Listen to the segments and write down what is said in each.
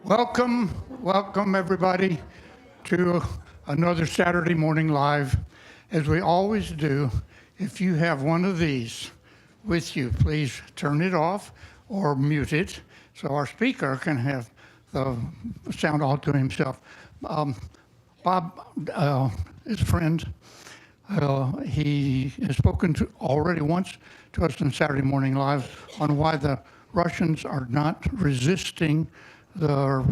Welcome everybody to another Saturday Morning Live. As we always do, if you have one of these with you, please turn it off or mute it so our speaker can have the sound all to himself. Bob is a friend. He has spoken already once to us in Saturday Morning Live on why the Russians are not resisting Mr.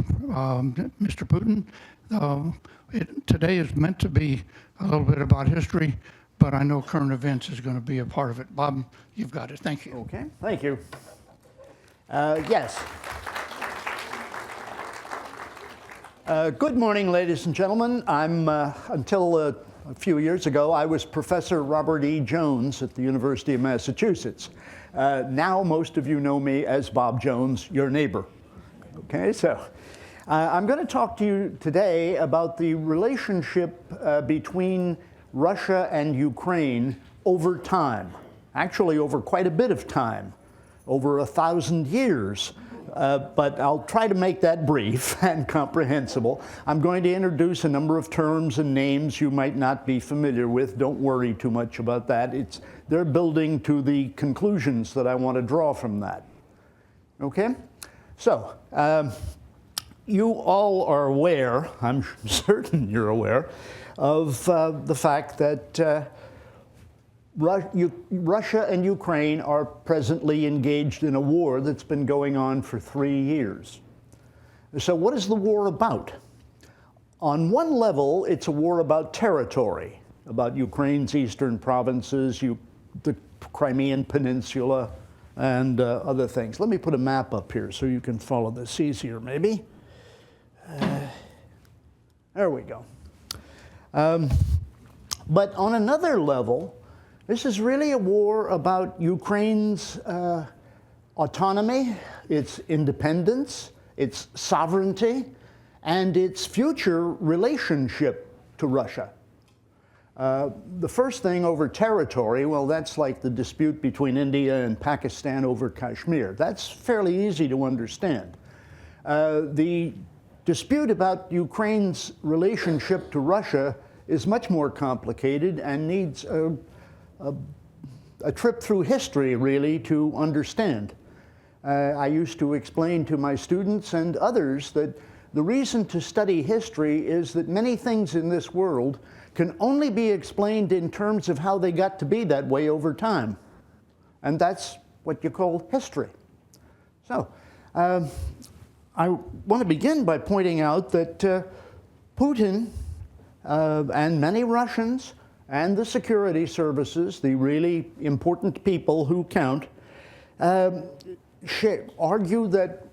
Putin. Today is meant to be a little bit about history, but I know current events is going to be a part of it. Bob, you've got it. Thank you. Okay, thank you. Yes. Good morning, ladies and gentlemen. Until a few years ago, I was Professor Robert E. Jones at the University of Massachusetts. Now most of you know me as Bob Jones, your neighbor. Okay, so I'm going to talk to you today about the relationship between Russia and Ukraine over time, actually over quite a bit of time, over 1,000 years. But I'll try to make that brief and comprehensible. I'm going to introduce a number of terms and names you might not be familiar with. Don't worry too much about that. They're building to the conclusions that I want to draw from that. Okay? So, you all are aware, I'm certain you're aware, of the fact that Russia and Ukraine are presently engaged in a war that's been going on for 3 years. So what is the war about? On one level, it's a war about territory, about Ukraine's eastern provinces, the Crimean Peninsula, and other things. Let me put a map up here so you can follow this easier, maybe. There we go. But on another level, this is really a war about Ukraine's autonomy, its independence, its sovereignty, and its future relationship to Russia. The first thing over territory, well, that's like the dispute between India and Pakistan over Kashmir. That's fairly easy to understand. The dispute about Ukraine's relationship to Russia is much more complicated and needs a trip through history, really, to understand. I used to explain to my students and others that the reason to study history is that many things in this world can only be explained in terms of how they got to be that way over time. And that's what you call history. So, I want to begin by pointing out that Putin and many Russians and the security services, the really important people who count, argue that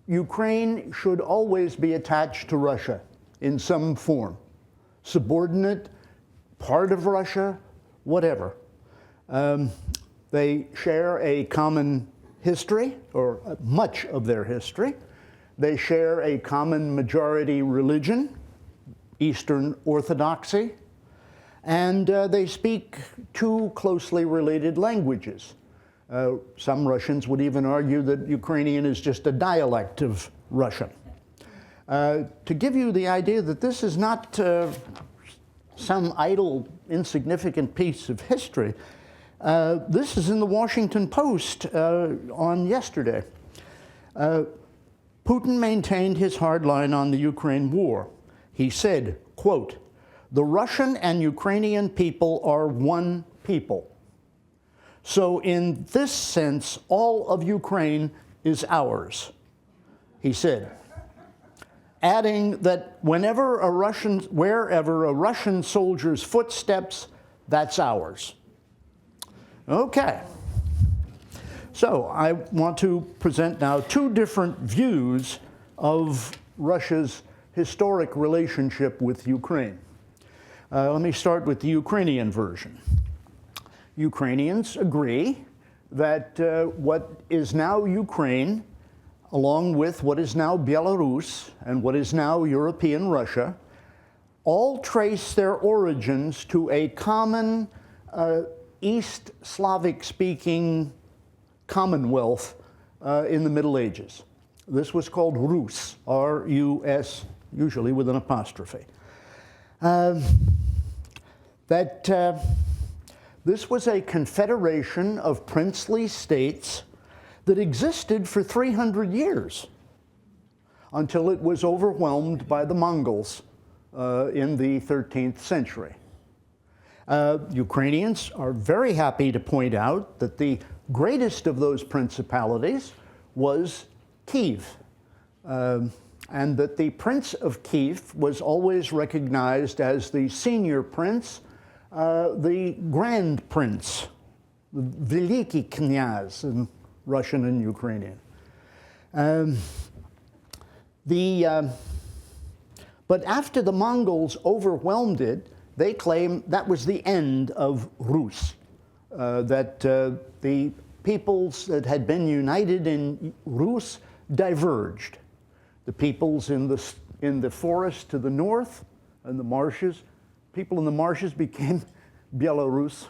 Ukraine should always be attached to Russia in some form. Subordinate, part of Russia, whatever. They share a common history, or much of their history. They share a common majority religion, Eastern Orthodoxy, and they speak two closely related languages. Some Russians would even argue that Ukrainian is just a dialect of Russian. To give you the idea that this is not some idle, insignificant piece of history, this is in the Washington Post on yesterday. Putin maintained his hard line on the Ukraine war. He said, quote, "The Russian and Ukrainian people are one people. So in this sense, all of Ukraine is ours," he said, adding that wherever a Russian soldier's footsteps, that's ours. Okay. So I want to present now two different views of Russia's historic relationship with Ukraine. Let me start with the Ukrainian version. Ukrainians agree that what is now Ukraine, along with what is now Belarus and what is now European Russia, all trace their origins to a common East Slavic-speaking commonwealth in the Middle Ages. This was called Rus, R-U-S, usually with an apostrophe. This was a confederation of princely states that existed for 300 years until it was overwhelmed by the Mongols in the 13th century. Ukrainians are very happy to point out that the greatest of those principalities was Kiev, and that the Prince of Kiev was always recognized as the senior prince, the Grand Prince, the Veliki Knyaz in Russian and Ukrainian. But after the Mongols overwhelmed it, they claim that was the end of Rus, that the peoples that had been united in Rus diverged. The peoples in the forest to the north and the marshes, people in the marshes became Belarus.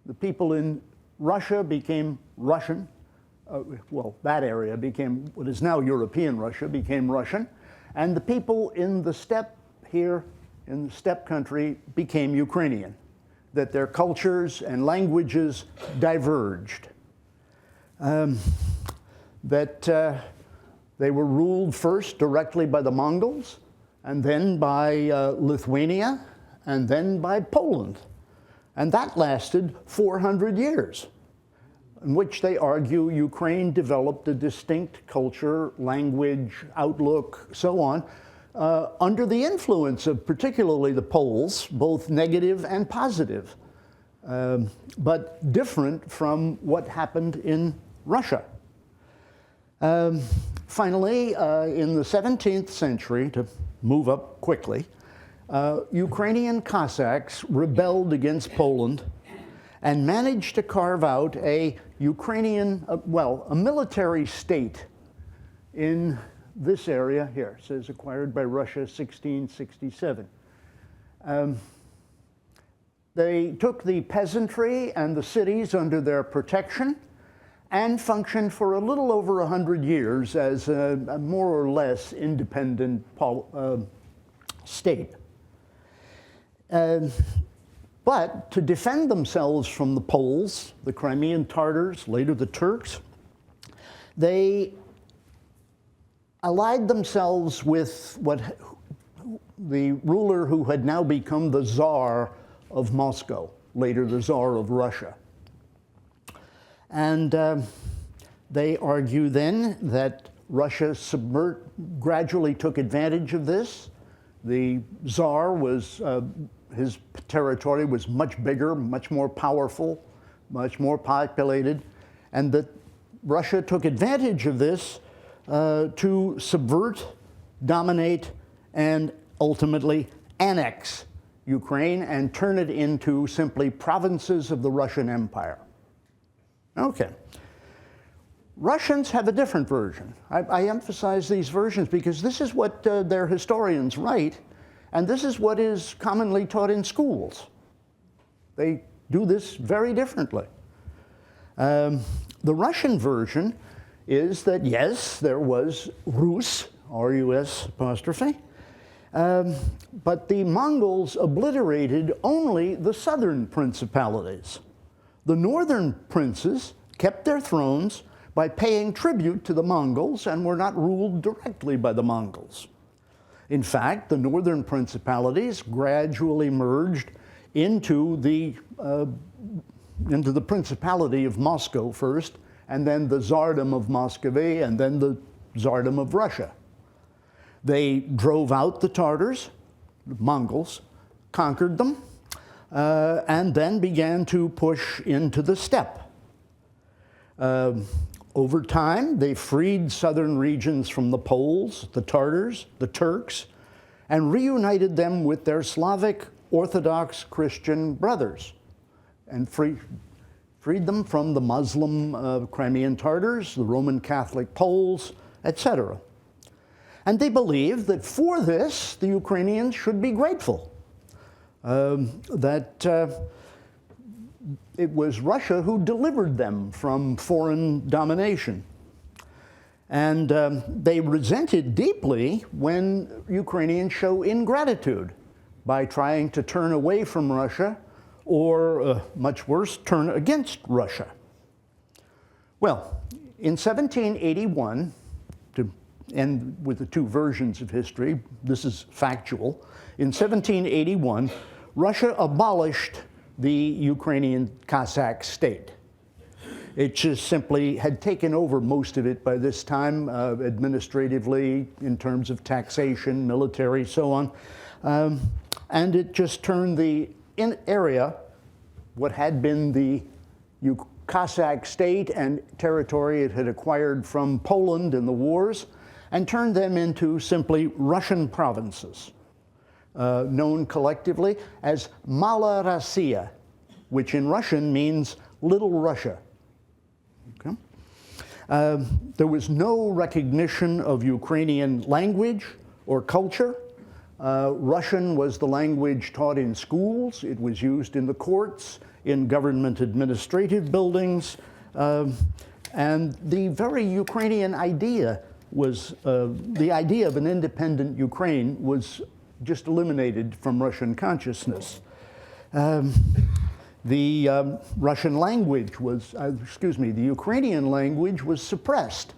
The people in Russia became Russian. Well, that area became what is now European Russia, became Russian. And the people in the steppe here, in the steppe country, became Ukrainian, that their cultures and languages diverged. They were ruled first directly by the Mongols, and then by Lithuania, and then by Poland. And that lasted 400 years, in which they argue Ukraine developed a distinct culture, language, outlook, so on, under the influence of particularly the Poles, both negative and positive, but different from what happened in Russia. Finally, in the 17th century, to move up quickly, Ukrainian Cossacks rebelled against Poland and managed to carve out a Ukrainian, a military state in this area here. It says acquired by Russia 1667. They took the peasantry and the cities under their protection and functioned for a little over 100 years as a more or less independent state. But to defend themselves from the Poles, the Crimean Tatars, later the Turks, they allied themselves with the ruler who had now become the Tsar of Moscow, later the Tsar of Russia. And they argue then that Russia gradually took advantage of this. The Tsar was, his territory was much bigger, much more powerful, much more populated, and that Russia took advantage of this to subvert, dominate, and ultimately annex Ukraine and turn it into simply provinces of the Russian Empire. Okay. Russians have a different version. I emphasize these versions because this is what their historians write, and this is what is commonly taught in schools. They do this very differently. The Russian version is that, yes, there was Rus, R-U-S apostrophe, but the Mongols obliterated only the southern principalities. The northern princes kept their thrones by paying tribute to the Mongols and were not ruled directly by the Mongols. In fact, the northern principalities gradually merged into the Principality of Moscow first, and then the Tsardom of Muscovy, and then the Tsardom of Russia. They drove out the Tatars, the Mongols, conquered them, and then began to push into the steppe. Over time, they freed southern regions from the Poles, the Tatars, the Turks, and reunited them with their Slavic Orthodox Christian brothers, and freed them from the Muslim Crimean Tatars, the Roman Catholic Poles, etc. And they believed that for this, the Ukrainians should be grateful. It was Russia who delivered them from foreign domination. And they resented deeply when Ukrainians show ingratitude by trying to turn away from Russia or, much worse, turn against Russia. Well, in 1781, to end with the two versions of history, this is factual. In 1781, Russia abolished the Ukrainian Cossack state. It just simply had taken over most of it by this time, administratively, in terms of taxation, military, so on. And it just turned the area, what had been the Cossack state and territory it had acquired from Poland in the wars, and turned them into simply Russian provinces, known collectively as Mala Rossiya, which in Russian means Little Russia. Okay? There was no recognition of Ukrainian language or culture. Russian was the language taught in schools. It was used in the courts, in government administrative buildings. And the very Ukrainian idea was, the idea of an independent Ukraine was just eliminated from Russian consciousness. The Russian language was, the Ukrainian language was suppressed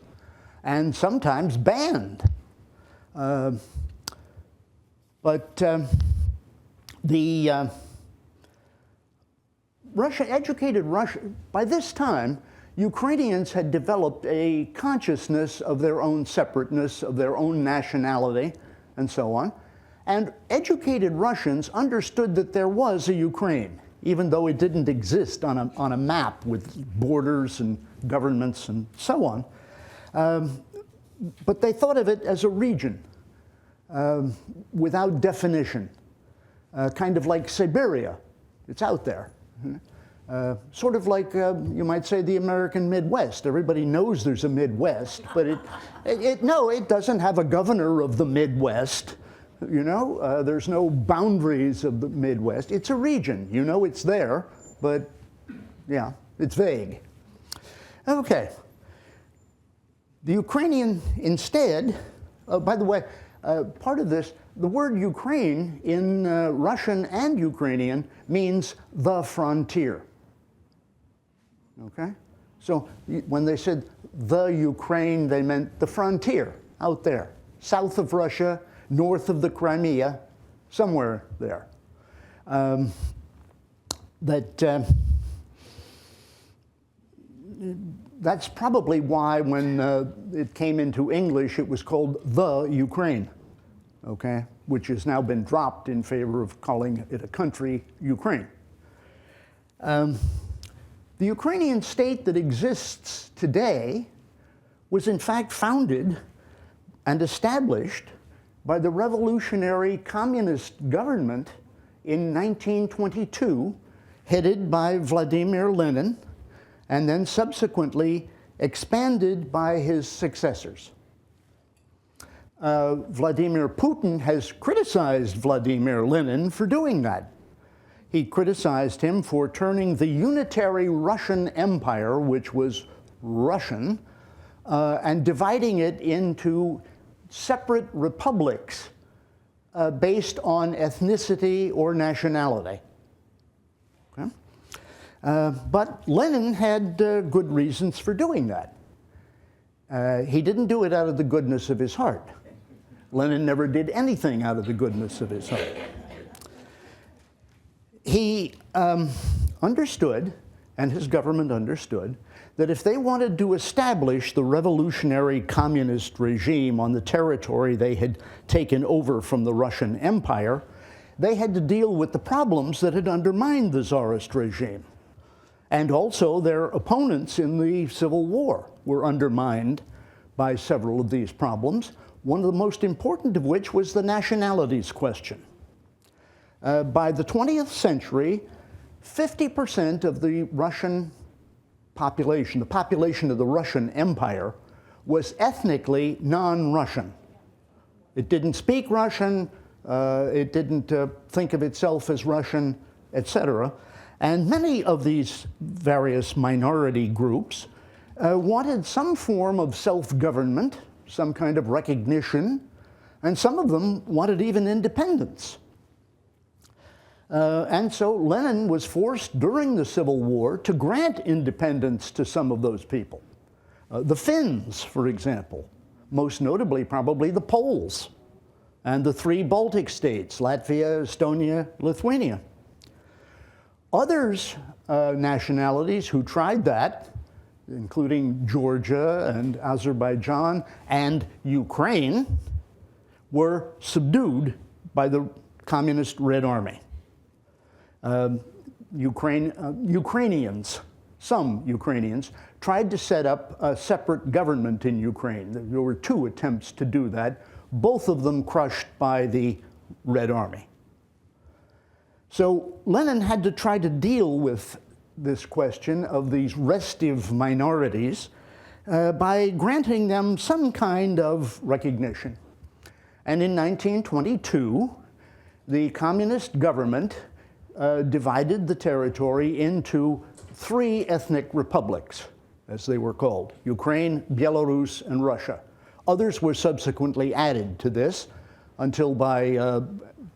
and sometimes banned. Educated Russia, by this time, Ukrainians had developed a consciousness of their own separateness, of their own nationality, and so on. And educated Russians understood that there was a Ukraine, even though it didn't exist on a map with borders and governments and so on. But they thought of it as a region without definition, kind of like Siberia. It's out there. Sort of like, you might say, the American Midwest. Everybody knows there's a Midwest, but it doesn't have a governor of the Midwest. You know, there's no boundaries of the Midwest. It's a region. You know it's there, but yeah, it's vague. Okay. The Ukrainian instead, by the way, part of this, the word Ukraine in Russian and Ukrainian means the frontier. Okay? So when they said the Ukraine, they meant the frontier out there, south of Russia, north of the Crimea, somewhere there. That's probably why when it came into English, it was called the Ukraine, okay, which has now been dropped in favor of calling it a country, Ukraine. The Ukrainian state that exists today was in fact founded and established by the revolutionary communist government in 1922, headed by Vladimir Lenin, and then subsequently expanded by his successors. Vladimir Putin has criticized Vladimir Lenin for doing that. He criticized him for turning the unitary Russian Empire, which was Russian, and dividing it into separate republics based on ethnicity or nationality. Okay? But Lenin had good reasons for doing that. He didn't do it out of the goodness of his heart. Lenin never did anything out of the goodness of his heart. He understood, and his government understood, that if they wanted to establish the revolutionary communist regime on the territory they had taken over from the Russian Empire, they had to deal with the problems that had undermined the Tsarist regime. And also their opponents in the Civil War were undermined by several of these problems, one of the most important of which was the nationalities question. By the 20th century, 50% of the Russian population, the population of the Russian Empire, was ethnically non-Russian. It didn't speak Russian, it didn't think of itself as Russian, etc. And many of these various minority groups wanted some form of self-government, some kind of recognition, and some of them wanted even independence. And so Lenin was forced during the Civil War to grant independence to some of those people. The Finns, for example, most notably probably the Poles, and the 3 Baltic states, Latvia, Estonia, Lithuania. Others, nationalities who tried that, including Georgia and Azerbaijan and Ukraine, were subdued by the Communist Red Army. Ukrainians, some Ukrainians, tried to set up a separate government in Ukraine. There were 2 attempts to do that, both of them crushed by the Red Army. So Lenin had to try to deal with this question of these restive minorities by granting them some kind of recognition. And in 1922, the communist government divided the territory into 3 ethnic republics, as they were called: Ukraine, Belarus, and Russia. Others were subsequently added to this until by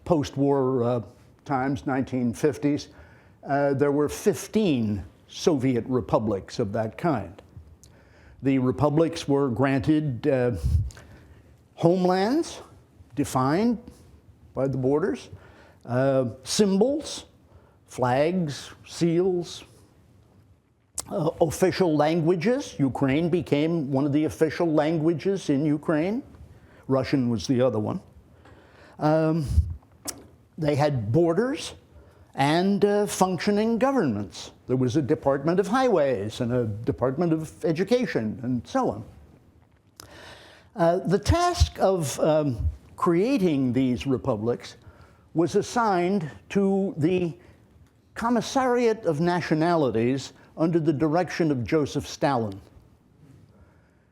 post-war times, 1950s, there were 15 Soviet republics of that kind. The republics were granted homelands defined by the borders, symbols, flags, seals, official languages. Ukraine became one of the official languages in Ukraine. Russian was the other one. They had borders and functioning governments. There was a Department of Highways and a Department of Education and so on. The task of creating these republics was assigned to the Commissariat of Nationalities under the direction of Joseph Stalin.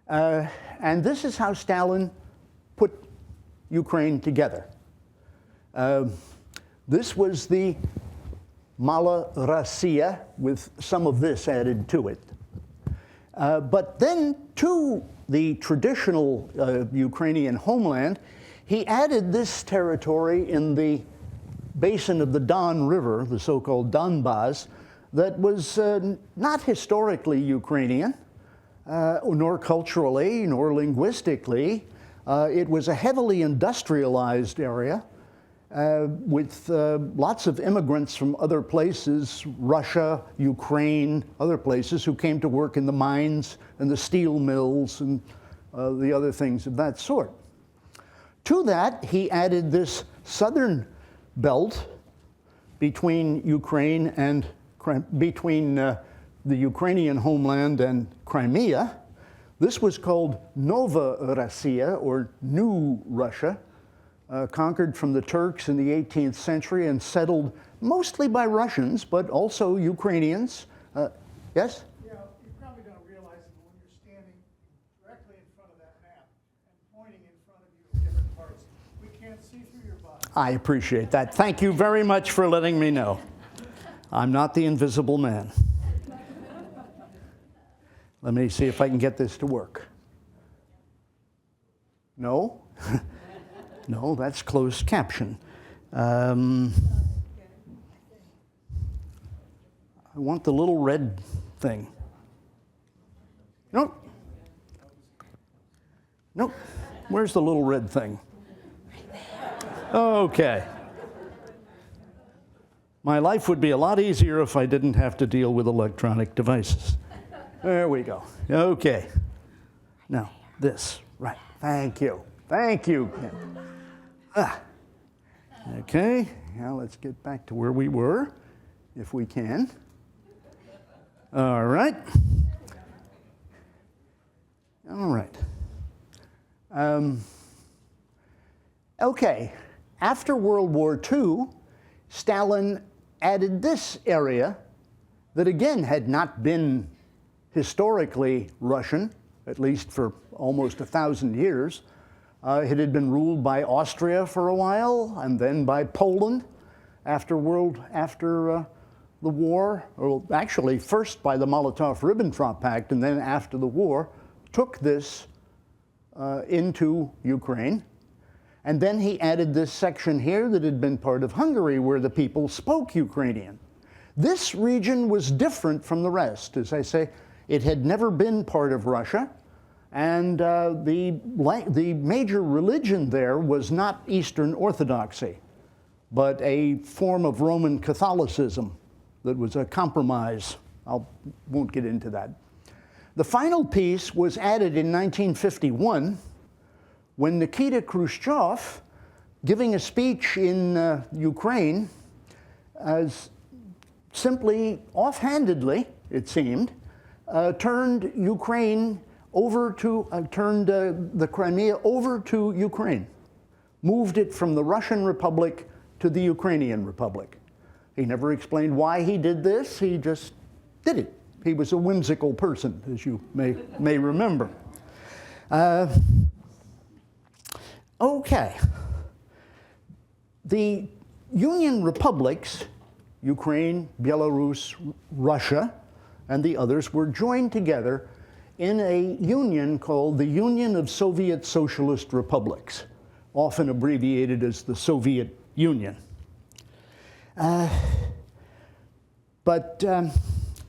And this is how Stalin put Ukraine together. This was the Mala Rossiya, with some of this added to it. But then to the traditional Ukrainian homeland, he added this territory in the basin of the Don River, the so-called Donbas, that was not historically Ukrainian, nor culturally, nor linguistically. It was a heavily industrialized area with lots of immigrants from other places, Russia, Ukraine, other places, who came to work in the mines and the steel mills and the other things of that sort. To that, he added this southern belt between Ukraine and between the Ukrainian homeland and Crimea. This was called Nova Rossiya, or New Russia, conquered from the Turks in the 18th century and settled mostly by Russians, but also Ukrainians. Yes? Yeah, you probably don't realize it, but when you're standing directly in front of that map and pointing in front of you at different parts, we can't see through your body. I appreciate that. Thank you very much for letting me know. I'm not the invisible man. Let me see if I can get this to work. No? No, that's closed caption. I want the little red thing. Nope. Nope. Where's the little red thing? Okay. My life would be a lot easier if I didn't have to deal with electronic devices. There we go. Okay. Now, this. Right. Thank you. Thank you. Okay. Now let's get back to where we were, if we can. All right. All right. Okay. After World War II, Stalin added this area that again had not been historically Russian, at least for almost 1,000 years. It had been ruled by Austria for a while, and then by Poland after the war, or actually first by the Molotov-Ribbentrop Pact and then after the war, took this into Ukraine. And then he added this section here that had been part of Hungary where the people spoke Ukrainian. This region was different from the rest. As I say, it had never been part of Russia, and the major religion there was not Eastern Orthodoxy, but a form of Roman Catholicism that was a compromise. Won't get into that. The final piece was added in 1951 when Nikita Khrushchev, giving a speech in Ukraine, simply offhandedly, it seemed, turned Ukraine over to, turned the Crimea over to Ukraine, moved it from the Russian Republic to the Ukrainian Republic. He never explained why he did this, he just did it. He was a whimsical person, as you may remember. Okay. The Union republics, Ukraine, Belarus, Russia, and the others were joined together in a union called the Union of Soviet Socialist Republics, often abbreviated as the Soviet Union. But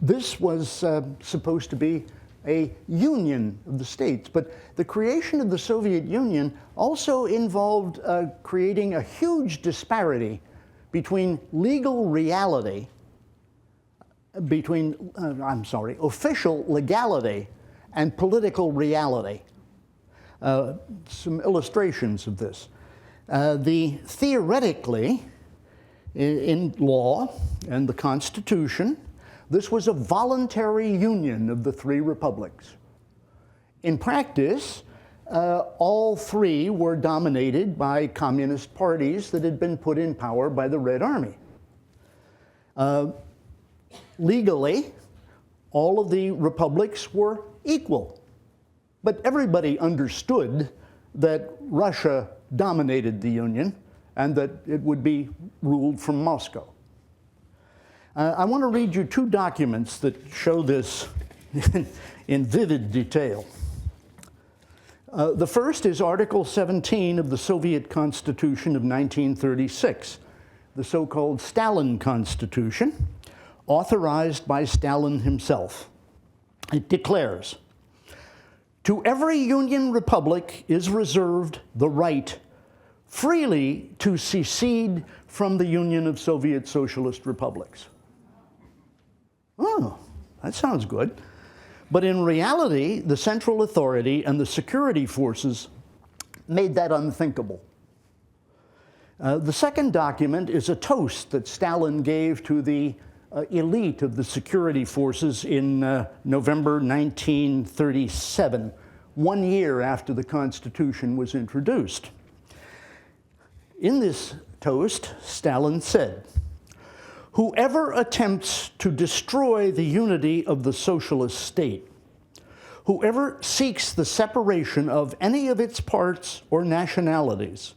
this was supposed to be a union of the states. But the creation of the Soviet Union also involved creating a huge disparity between legal reality, official legality and political reality. Some illustrations of this. Theoretically, in law and the Constitution, this was a voluntary union of the three republics. In practice, all three were dominated by communist parties that had been put in power by the Red Army. Legally, all of the republics were equal, but everybody understood that Russia dominated the Union and that it would be ruled from Moscow. I want to read you two documents that show this in vivid detail. The first is Article 17 of the Soviet Constitution of 1936, the so-called Stalin Constitution, authorized by Stalin himself. It declares, "To every Union republic is reserved the right freely to secede from the Union of Soviet Socialist Republics." Oh, that sounds good. But in reality, the central authority and the security forces made that unthinkable. The second document is a toast that Stalin gave to the elite of the security forces in November 1937, 1 year after the Constitution was introduced. In this toast, Stalin said, "Whoever attempts to destroy the unity of the socialist state, whoever seeks the separation of any of its parts or nationalities,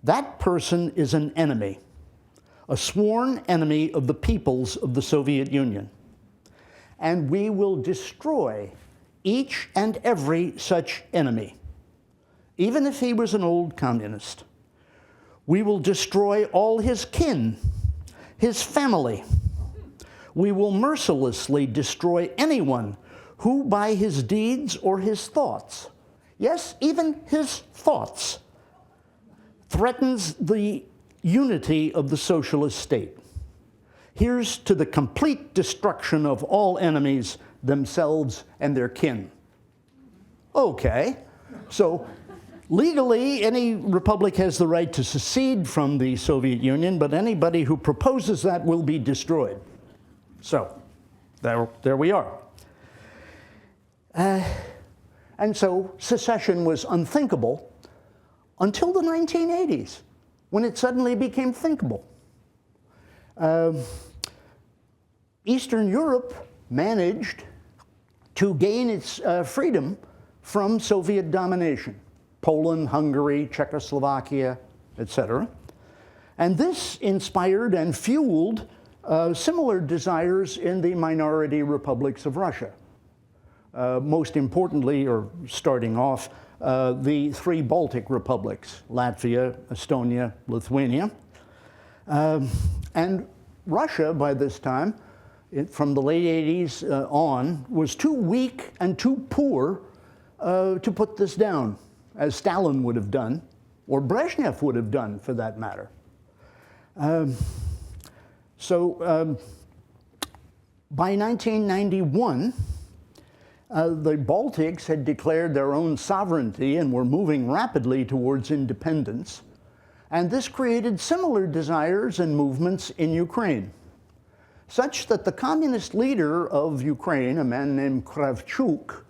that person is an enemy, a sworn enemy of the peoples of the Soviet Union. And we will destroy each and every such enemy, even if he was an old communist. We will destroy all his kin, his family. We will mercilessly destroy anyone who by his deeds or his thoughts, yes, even his thoughts, threatens the unity of the socialist state. Here's to the complete destruction of all enemies, themselves and their kin." Okay, so legally, any republic has the right to secede from the Soviet Union, but anybody who proposes that will be destroyed. So, there we are. And so secession was unthinkable until the 1980s, when it suddenly became thinkable. Eastern Europe managed to gain its freedom from Soviet domination. Poland, Hungary, Czechoslovakia, etc. And this inspired and fueled similar desires in the minority republics of Russia. Most importantly, or starting off, the three Baltic republics, Latvia, Estonia, Lithuania. And Russia, by this time, from the late 80s on, was too weak and too poor to put this down, as Stalin would have done, or Brezhnev would have done, for that matter. By 1991, the Baltics had declared their own sovereignty and were moving rapidly towards independence. And this created similar desires and movements in Ukraine, such that the communist leader of Ukraine, a man named Kravchuk,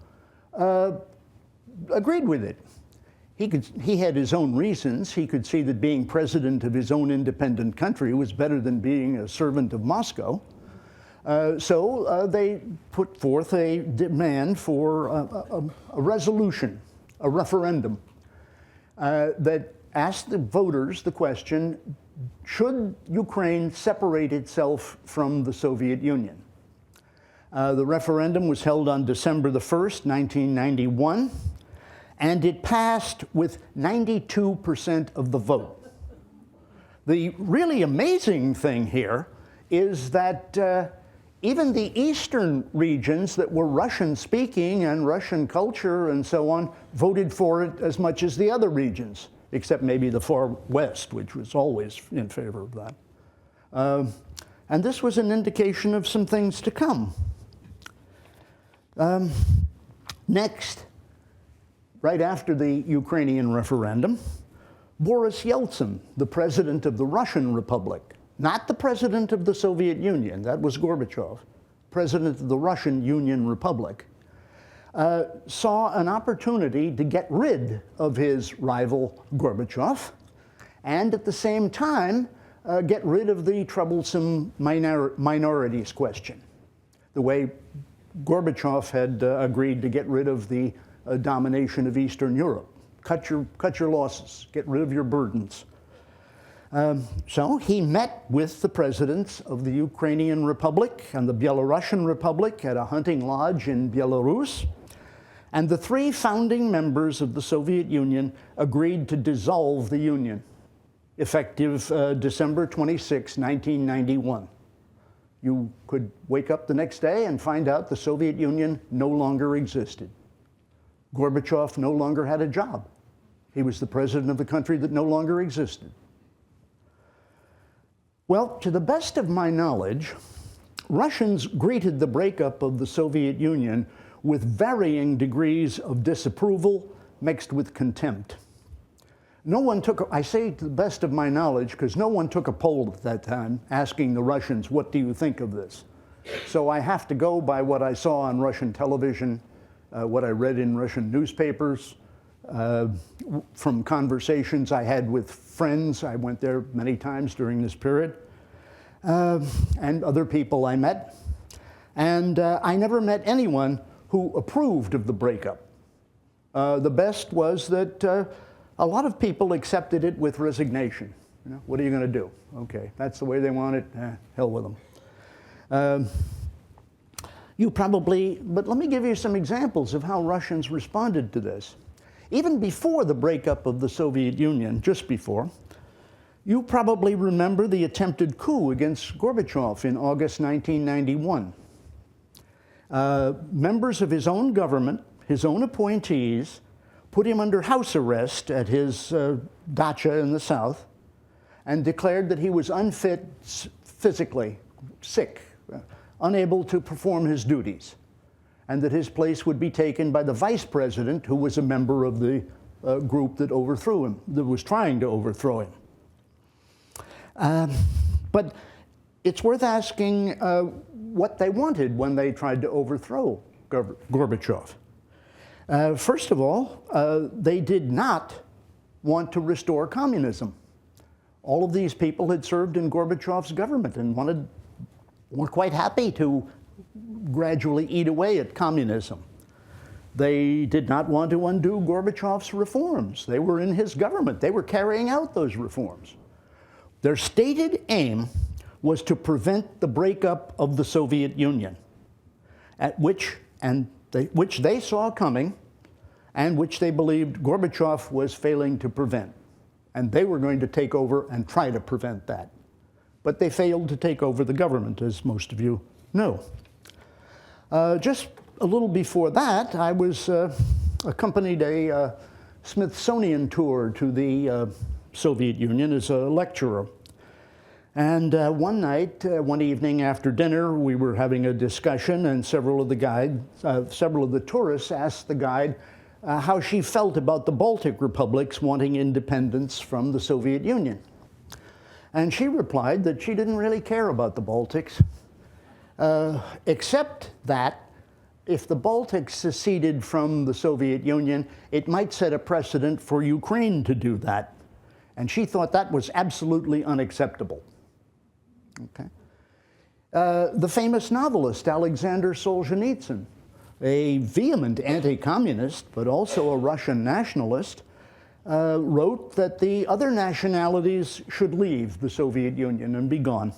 agreed with it. He had his own reasons. He could see that being president of his own independent country was better than being a servant of Moscow. So they put forth a demand for a resolution, a referendum, that asked the voters the question, should Ukraine separate itself from the Soviet Union? The referendum was held on December the 1st, 1991, and it passed with 92% of the vote. The really amazing thing here is that even the eastern regions that were Russian-speaking and Russian culture and so on voted for it as much as the other regions, except maybe the far west, which was always in favor of that. And this was an indication of some things to come. Next, right after the Ukrainian referendum, Boris Yeltsin, the president of the Russian Republic, not the president of the Soviet Union, that was Gorbachev, president of the Russian Union Republic, saw an opportunity to get rid of his rival Gorbachev, and at the same time get rid of the troublesome minorities question, the way Gorbachev had agreed to get rid of the domination of Eastern Europe. Cut your losses, get rid of your burdens. So he met with the presidents of the Ukrainian Republic and the Belarusian Republic at a hunting lodge in Belarus. And the three founding members of the Soviet Union agreed to dissolve the Union, effective December 26, 1991. You could wake up the next day and find out the Soviet Union no longer existed. Gorbachev no longer had a job. He was the president of the country that no longer existed. Well, to the best of my knowledge, Russians greeted the breakup of the Soviet Union with varying degrees of disapproval mixed with contempt. No one took, I say to the best of my knowledge, because no one took a poll at that time asking the Russians, what do you think of this? So I have to go by what I saw on Russian television, what I read in Russian newspapers, from conversations I had with friends. I went there many times during this period, and other people I met. And I never met anyone who approved of the breakup. The best was that a lot of people accepted it with resignation. You know, what are you going to do? Okay, that's the way they want it. Hell with them. You probably, but let me give you some examples of how Russians responded to this. Even before the breakup of the Soviet Union, just before, you probably remember the attempted coup against Gorbachev in August 1991. Members of his own government, his own appointees, put him under house arrest at his dacha in the south and declared that he was unfit physically, sick, unable to perform his duties, and that his place would be taken by the vice president, who was a member of the group that overthrew him, that was trying to overthrow him. But it's worth asking what they wanted when they tried to overthrow Gorbachev. First of all, they did not want to restore communism. All of these people had served in Gorbachev's government and were quite happy to gradually eat away at communism. They did not want to undo Gorbachev's reforms. They were in his government. They were carrying out those reforms. Their stated aim was to prevent the breakup of the Soviet Union, which they saw coming and which they believed Gorbachev was failing to prevent. And they were going to take over and try to prevent that. But they failed to take over the government, as most of you know. Just a little before that, I was accompanied a Smithsonian tour to the Soviet Union as a lecturer. And one night, one evening after dinner, we were having a discussion, and several of the tourists asked the guide how she felt about the Baltic republics wanting independence from the Soviet Union. And she replied that she didn't really care about the Baltics, except that if the Baltics seceded from the Soviet Union, it might set a precedent for Ukraine to do that. And she thought that was absolutely unacceptable. Okay. The famous novelist Alexander Solzhenitsyn, a vehement anti-communist, but also a Russian nationalist, wrote that the other nationalities should leave the Soviet Union and be gone,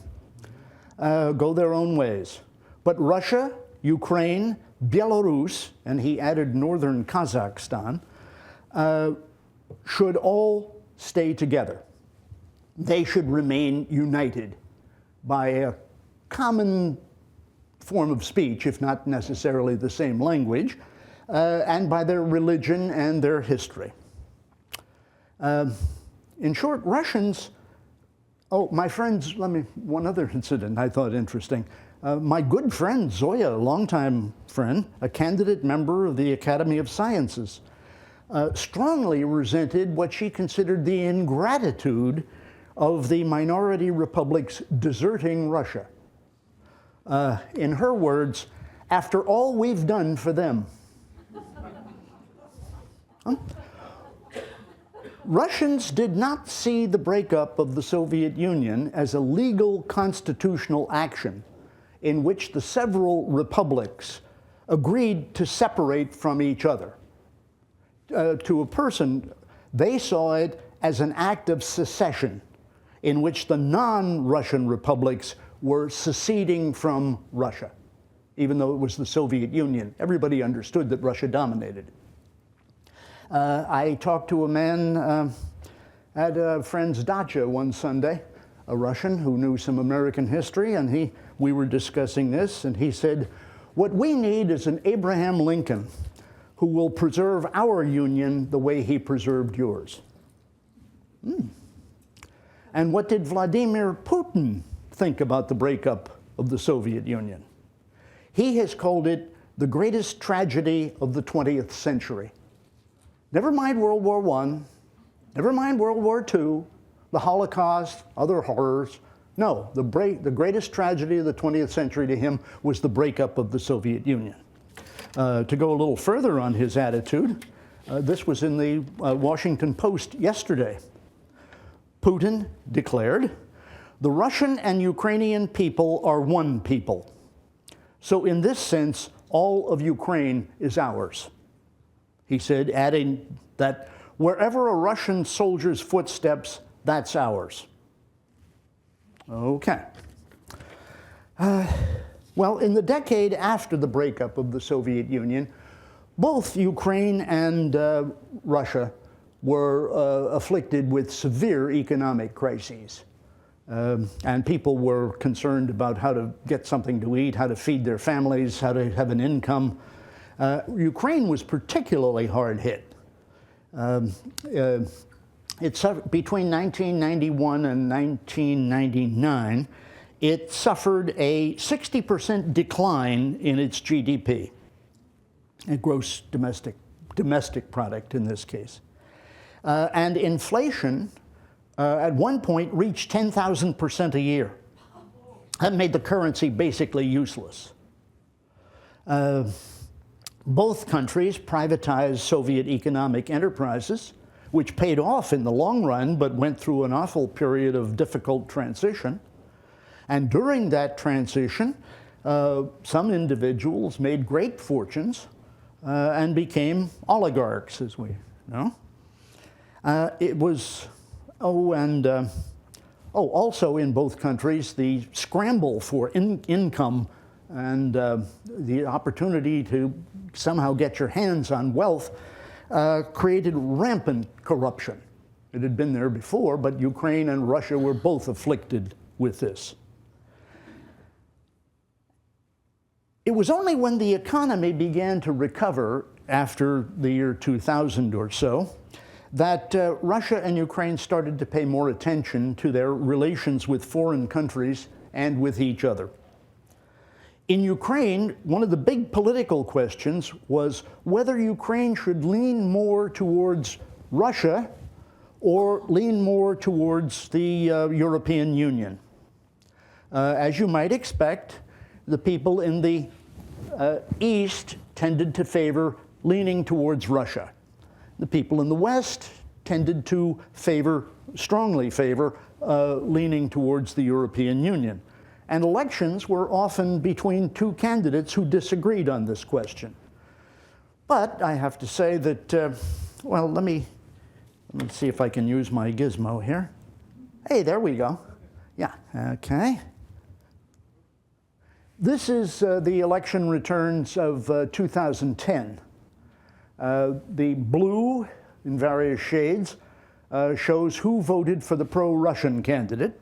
go their own ways. But Russia, Ukraine, Belarus, and he added northern Kazakhstan, should all stay together. They should remain united by a common form of speech, if not necessarily the same language, and by their religion and their history. In short, Russians, my friends, one other incident I thought interesting. My good friend Zoya, a longtime friend, a candidate member of the Academy of Sciences, strongly resented what she considered the ingratitude of the minority republics deserting Russia. In her words, after all we've done for them. Russians did not see the breakup of the Soviet Union as a legal constitutional action in which the several republics agreed to separate from each other. To a person, they saw it as an act of secession in which the non-Russian republics were seceding from Russia, even though it was the Soviet Union. Everybody understood that Russia dominated. I talked to a man at a friend's dacha one Sunday, a Russian who knew some American history, and we were discussing this, and he said, what we need is an Abraham Lincoln who will preserve our union the way he preserved yours. And what did Vladimir Putin think about the breakup of the Soviet Union? He has called it the greatest tragedy of the 20th century. Never mind World War I, never mind World War II, the Holocaust, other horrors. No, the greatest tragedy of the 20th century to him was the breakup of the Soviet Union. To go a little further on his attitude, this was in the Washington Post yesterday. Putin declared, the Russian and Ukrainian people are one people. So in this sense, all of Ukraine is ours. He said, adding that wherever a Russian soldier's footsteps, that's ours. Okay. Well, in the decade after the breakup of the Soviet Union, both Ukraine and Russia were afflicted with severe economic crises. And people were concerned about how to get something to eat, how to feed their families, how to have an income. Ukraine was particularly hard hit. Between 1991 and 1999, it suffered a 60% decline in its GDP, a gross domestic product in this case. And inflation at one point reached 10,000% a year. That made the currency basically useless. Both countries privatized Soviet economic enterprises, which paid off in the long run, but went through an awful period of difficult transition. And during that transition, some individuals made great fortunes and became oligarchs, as we know. It was, Oh, also in both countries, the scramble for income and the opportunity to somehow get your hands on wealth created rampant corruption. It had been there before, but Ukraine and Russia were both afflicted with this. It was only when the economy began to recover after the year 2000 or so that Russia and Ukraine started to pay more attention to their relations with foreign countries and with each other. In Ukraine, one of the big political questions was whether Ukraine should lean more towards Russia or lean more towards the European Union. As you might expect, the people in the East tended to favor leaning towards Russia. The people in the West tended to strongly favor leaning towards the European Union. And elections were often between two candidates who disagreed on this question. But I have to say that, well, let me see if I can use my gizmo here. Hey, there we go. Yeah, okay. This is the election returns of 2010. The blue, in various shades, shows who voted for the pro-Russian candidate,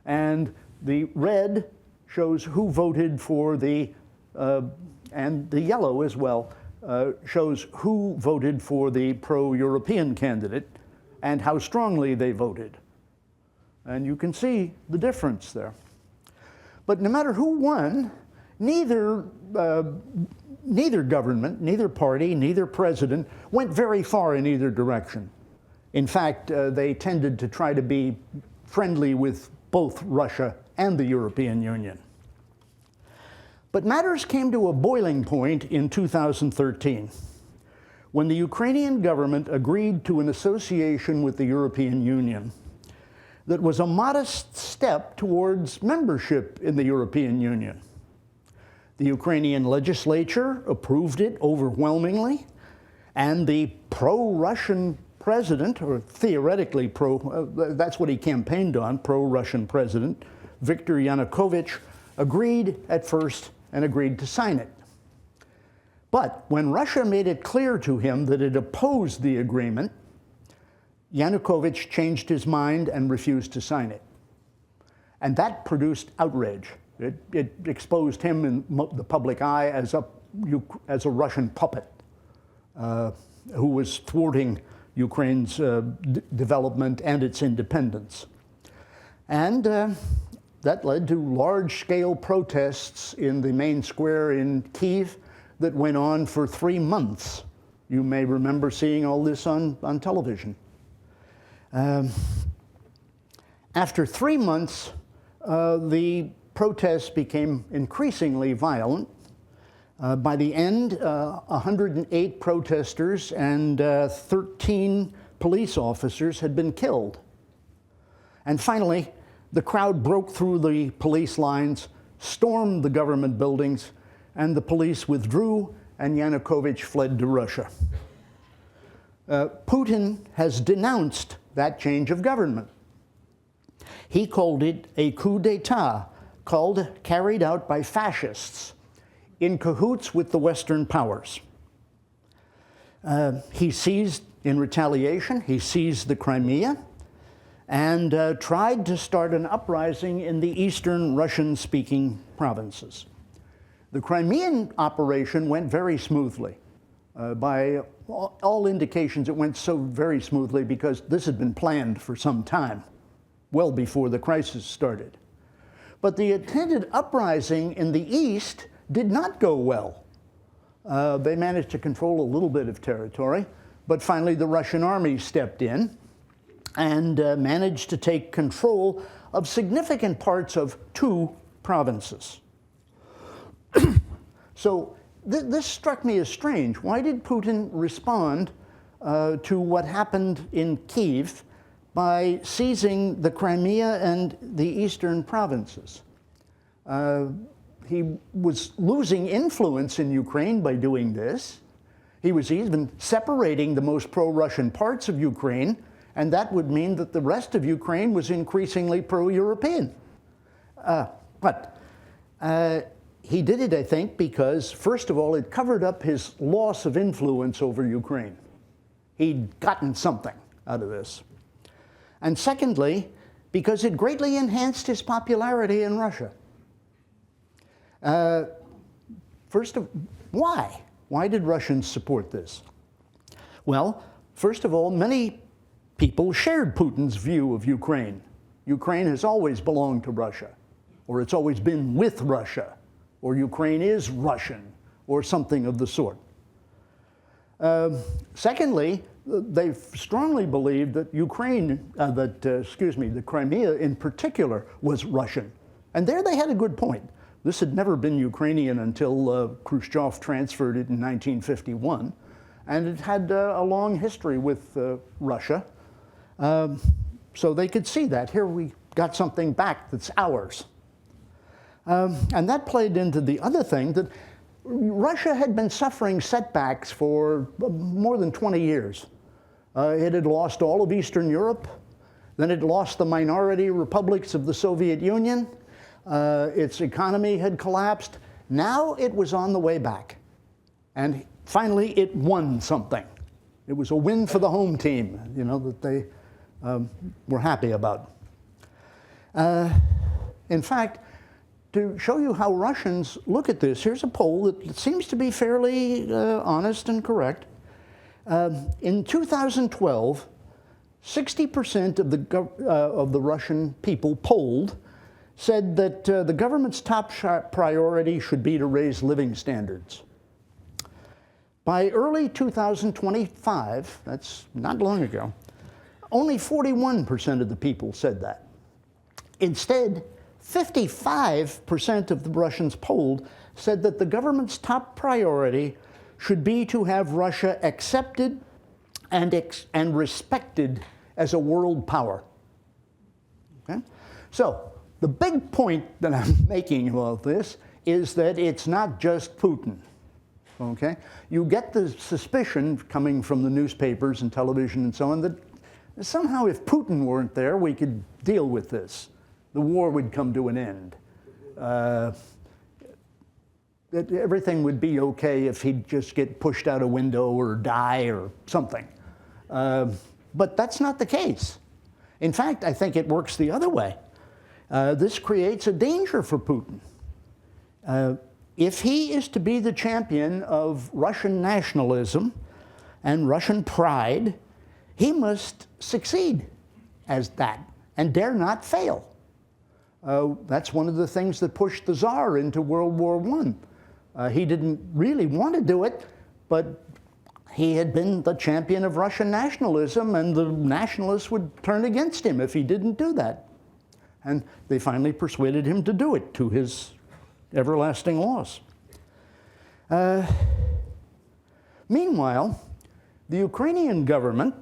and the red shows who voted for and the yellow as well, shows who voted for the pro-European candidate and how strongly they voted. And you can see the difference there. But no matter who won, neither government, neither party, neither president went very far in either direction. In fact, they tended to try to be friendly with both Russia and the European Union. But matters came to a boiling point in 2013, when the Ukrainian government agreed to an association with the European Union that was a modest step towards membership in the European Union. The Ukrainian legislature approved it overwhelmingly, and the pro-Russian president, or theoretically that's what he campaigned on, pro-Russian president, Viktor Yanukovych, agreed at first and agreed to sign it. But when Russia made it clear to him that it opposed the agreement, Yanukovych changed his mind and refused to sign it. And that produced outrage. It exposed him in the public eye as a Russian puppet who was thwarting Ukraine's development and its independence. And that led to large-scale protests in the main square in Kyiv that went on for 3 months. You may remember seeing all this on television. After 3 months, the protests became increasingly violent. By the end, 108 protesters and 13 police officers had been killed. And finally, the crowd broke through the police lines, stormed the government buildings, and the police withdrew, and Yanukovych fled to Russia. Putin has denounced that change of government. He called it a coup d'etat, carried out by fascists in cahoots with the Western powers. He seized, in retaliation, he seized the Crimea and tried to start an uprising in the eastern Russian-speaking provinces. The Crimean operation went very smoothly. By all indications, it went so very smoothly because this had been planned for some time, well before the crisis started. But the attended uprising in the east did not go well. They managed to control a little bit of territory, but finally the Russian army stepped in and managed to take control of significant parts of 2 provinces. So this struck me as strange. Why did Putin respond to what happened in Kyiv by seizing the Crimea and the eastern provinces? He was losing influence in Ukraine by doing this. He was even separating the most pro-Russian parts of Ukraine and that would mean that the rest of Ukraine was increasingly pro-European. But he did it, I think, because, first of all, it covered up his loss of influence over Ukraine. He'd gotten something out of this. And secondly, because it greatly enhanced his popularity in Russia. Why? Why did Russians support this? Well, first of all, many people shared Putin's view of Ukraine. Ukraine has always belonged to Russia, or it's always been with Russia, or Ukraine is Russian, or something of the sort. Secondly, they strongly believed that the Crimea in particular was Russian. And there they had a good point. This had never been Ukrainian until Khrushchev transferred it in 1951. And it had a long history with Russia. So they could see that. Here we got something back that's ours. And that played into the other thing, that Russia had been suffering setbacks for more than 20 years. It had lost all of Eastern Europe. Then it lost the minority republics of the Soviet Union. Its economy had collapsed. Now it was on the way back. And finally, it won something. It was a win for the home team, you know, that they were happy about. In fact, to show you how Russians look at this, here's a poll that seems to be fairly honest and correct. In 2012, 60% of the Russian people polled said that the government's top priority should be to raise living standards. By early 2025, that's not long ago, only 41% of the people said that. Instead, 55% of the Russians polled said that the government's top priority should be to have Russia accepted and respected as a world power. Okay? So the big point that I'm making about this is that it's not just Putin. Okay? You get the suspicion coming from the newspapers and television and so on that somehow if Putin weren't there, we could deal with this. The war would come to an end. Everything would be okay if he'd just get pushed out a window or die or something. But that's not the case. In fact, I think it works the other way. This creates a danger for Putin. If he is to be the champion of Russian nationalism and Russian pride, he must succeed as that and dare not fail. That's one of the things that pushed the Tsar into World War I. He didn't really want to do it, but he had been the champion of Russian nationalism, and the nationalists would turn against him if he didn't do that. And they finally persuaded him to do it, to his everlasting loss. Meanwhile, the Ukrainian government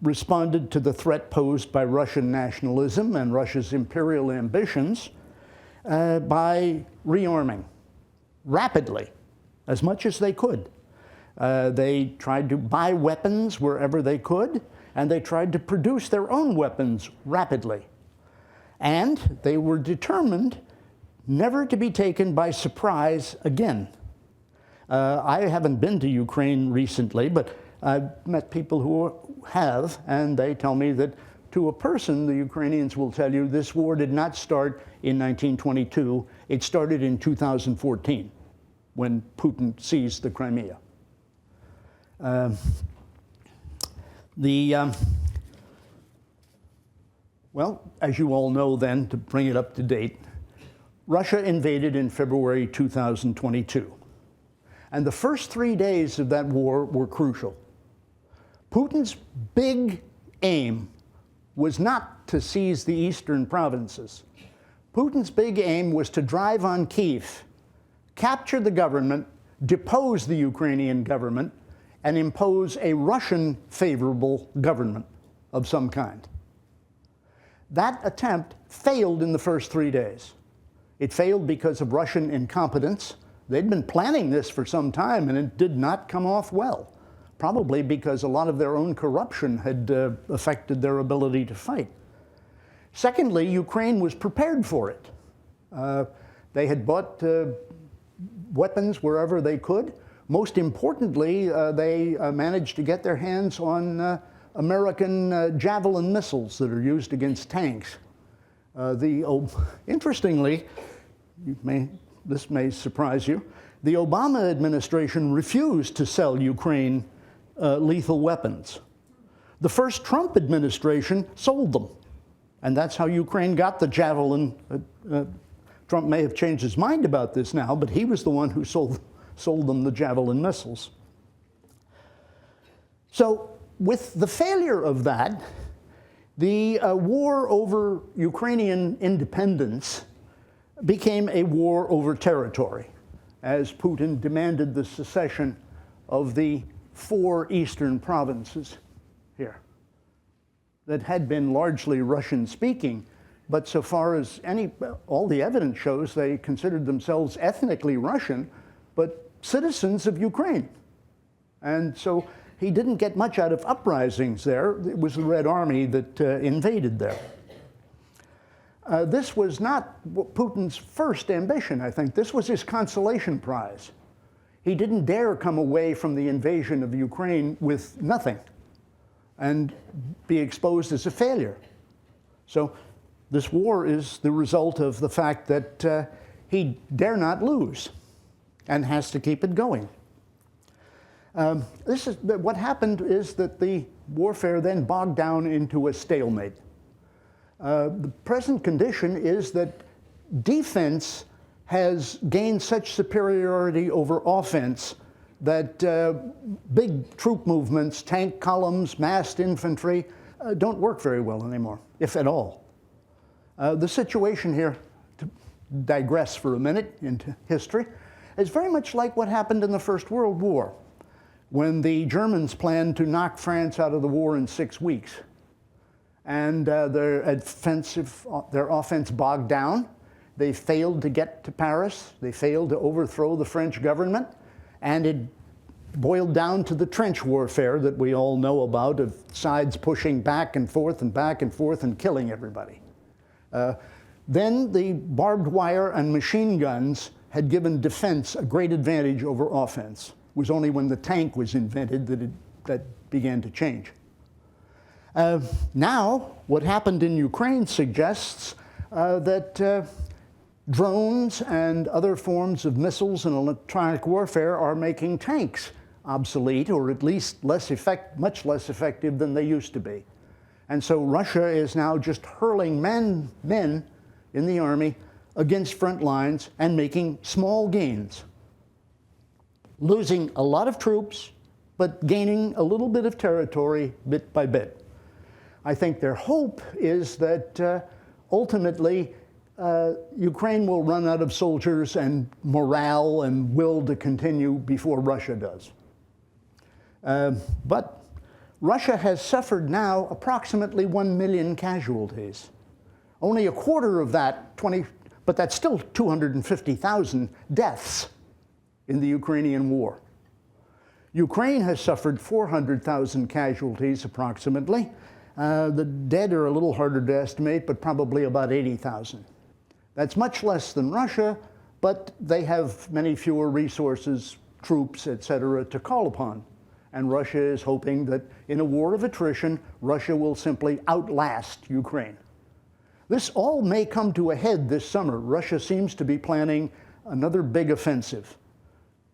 responded to the threat posed by Russian nationalism and Russia's imperial ambitions by rearming rapidly, as much as they could. They tried to buy weapons wherever they could, and they tried to produce their own weapons rapidly. And they were determined never to be taken by surprise again. I haven't been to Ukraine recently, but I've met people who have, and they tell me that to a person, the Ukrainians will tell you this war did not start in 1922. It started in 2014, when Putin seized the Crimea. Well, as you all know then, to bring it up to date, Russia invaded in February 2022. And the first 3 days of that war were crucial. Putin's big aim was not to seize the eastern provinces. Putin's big aim was to drive on Kyiv, capture the government, depose the Ukrainian government, and impose a Russian favorable government of some kind. That attempt failed in the first 3 days. It failed because of Russian incompetence. They'd been planning this for some time, and it did not come off well. probably because a lot of their own corruption had affected their ability to fight. Secondly, Ukraine was prepared for it. They had bought weapons wherever they could. Most importantly, they managed to get their hands on American Javelin missiles that are used against tanks. Interestingly, this may surprise you, the Obama administration refused to sell Ukraine lethal weapons. The first Trump administration sold them, and that's how Ukraine got the Javelin. Trump may have changed his mind about this now, but he was the one who sold them the Javelin missiles. So with the failure of that, the war over Ukrainian independence became a war over territory, as Putin demanded the secession of the 4 eastern provinces here that had been largely Russian-speaking, but so far as all the evidence shows, they considered themselves ethnically Russian, but citizens of Ukraine. And so he didn't get much out of uprisings there. It was the Red Army that invaded there. This was not Putin's first ambition, I think. This was his consolation prize. He didn't dare come away from the invasion of Ukraine with nothing and be exposed as a failure. So this war is the result of the fact that he dare not lose and has to keep it going. What happened is that the warfare then bogged down into a stalemate. The present condition is that defense has gained such superiority over offense that big troop movements, tank columns, massed infantry, don't work very well anymore, if at all. The situation here, to digress for a minute into history, is very much like what happened in the First World War, when the Germans planned to knock France out of the war in 6 weeks. And their offense bogged down. They failed to get to Paris. They failed to overthrow the French government. And it boiled down to the trench warfare that we all know about, of sides pushing back and forth and killing everybody. Then the barbed wire and machine guns had given defense a great advantage over offense. It was only when the tank was invented that began to change. Now, what happened in Ukraine suggests that drones and other forms of missiles and electronic warfare are making tanks obsolete, or at least much less effective than they used to be. And so Russia is now just hurling men in the army against front lines and making small gains, losing a lot of troops, but gaining a little bit of territory bit by bit. I think their hope is that ultimately Ukraine will run out of soldiers and morale and will to continue before Russia does. But Russia has suffered now approximately 1 million casualties. Only a quarter of that, but that's still 250,000 deaths in the Ukrainian war. Ukraine has suffered 400,000 casualties approximately. The dead are a little harder to estimate, but probably about 80,000. That's much less than Russia, but they have many fewer resources, troops, etc., to call upon. And Russia is hoping that in a war of attrition, Russia will simply outlast Ukraine. This all may come to a head this summer. Russia seems to be planning another big offensive,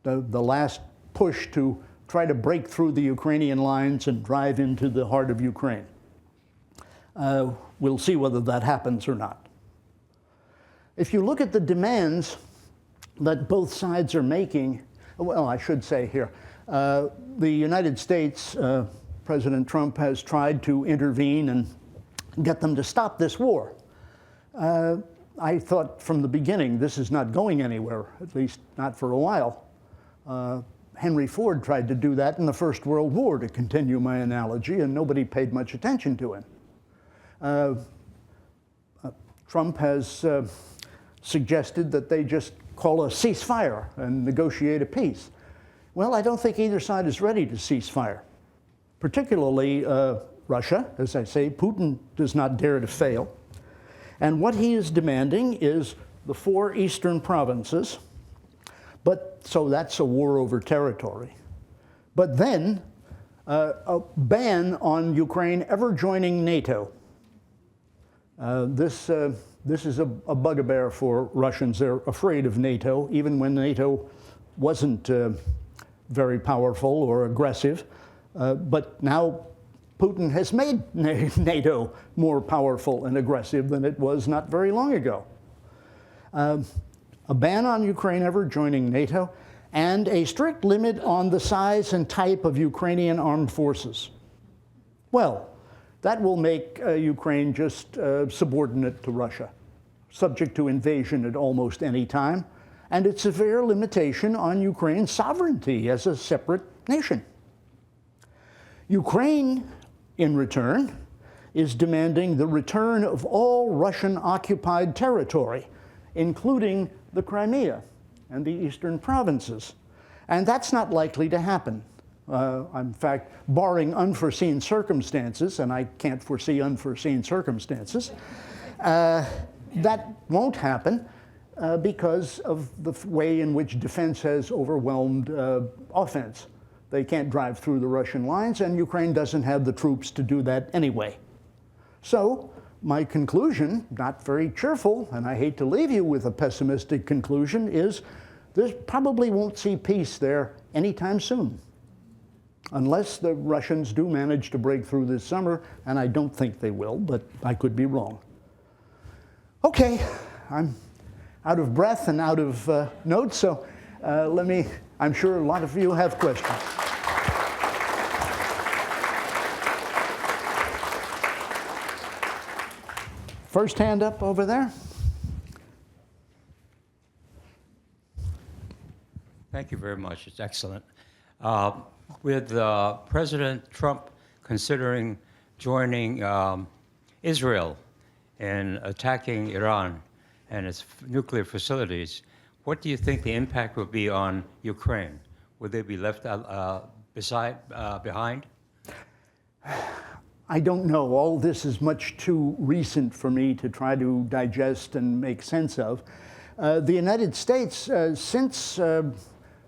the last push to try to break through the Ukrainian lines and drive into the heart of Ukraine. We'll see whether that happens or not. If you look at the demands that both sides are making, well, I should say here, the United States, President Trump has tried to intervene and get them to stop this war. I thought from the beginning this is not going anywhere, at least not for a while. Henry Ford tried to do that in the First World War, to continue my analogy, and nobody paid much attention to him. Trump has suggested that they just call a ceasefire and negotiate a peace. Well, I don't think either side is ready to cease fire, particularly Russia. As I say, Putin does not dare to fail. And what he is demanding is the 4 eastern provinces, so that's a war over territory. But then a ban on Ukraine ever joining NATO. This is a bugbear for Russians. They're afraid of NATO, even when NATO wasn't very powerful or aggressive. But now Putin has made NATO more powerful and aggressive than it was not very long ago. A ban on Ukraine ever joining NATO, and a strict limit on the size and type of Ukrainian armed forces. Well, that will make Ukraine just subordinate to Russia, subject to invasion at almost any time, and it's a severe limitation on Ukraine's sovereignty as a separate nation. Ukraine, in return, is demanding the return of all Russian-occupied territory, including the Crimea and the eastern provinces. And that's not likely to happen. In fact, barring unforeseen circumstances, and I can't foresee unforeseen circumstances, that won't happen because of the way in which defense has overwhelmed offense. They can't drive through the Russian lines, and Ukraine doesn't have the troops to do that anyway. So my conclusion, not very cheerful, and I hate to leave you with a pessimistic conclusion, is this probably won't see peace there anytime soon, unless the Russians do manage to break through this summer, and I don't think they will, but I could be wrong. Okay, I'm out of breath and out of notes, so I'm sure a lot of you have questions. First hand up over there. Thank you very much. It's excellent. With President Trump considering joining Israel in attacking Iran and its nuclear facilities, what do you think the impact would be on Ukraine? Would they be left behind? I don't know. All this is much too recent for me to try to digest and make sense of. The United States, since the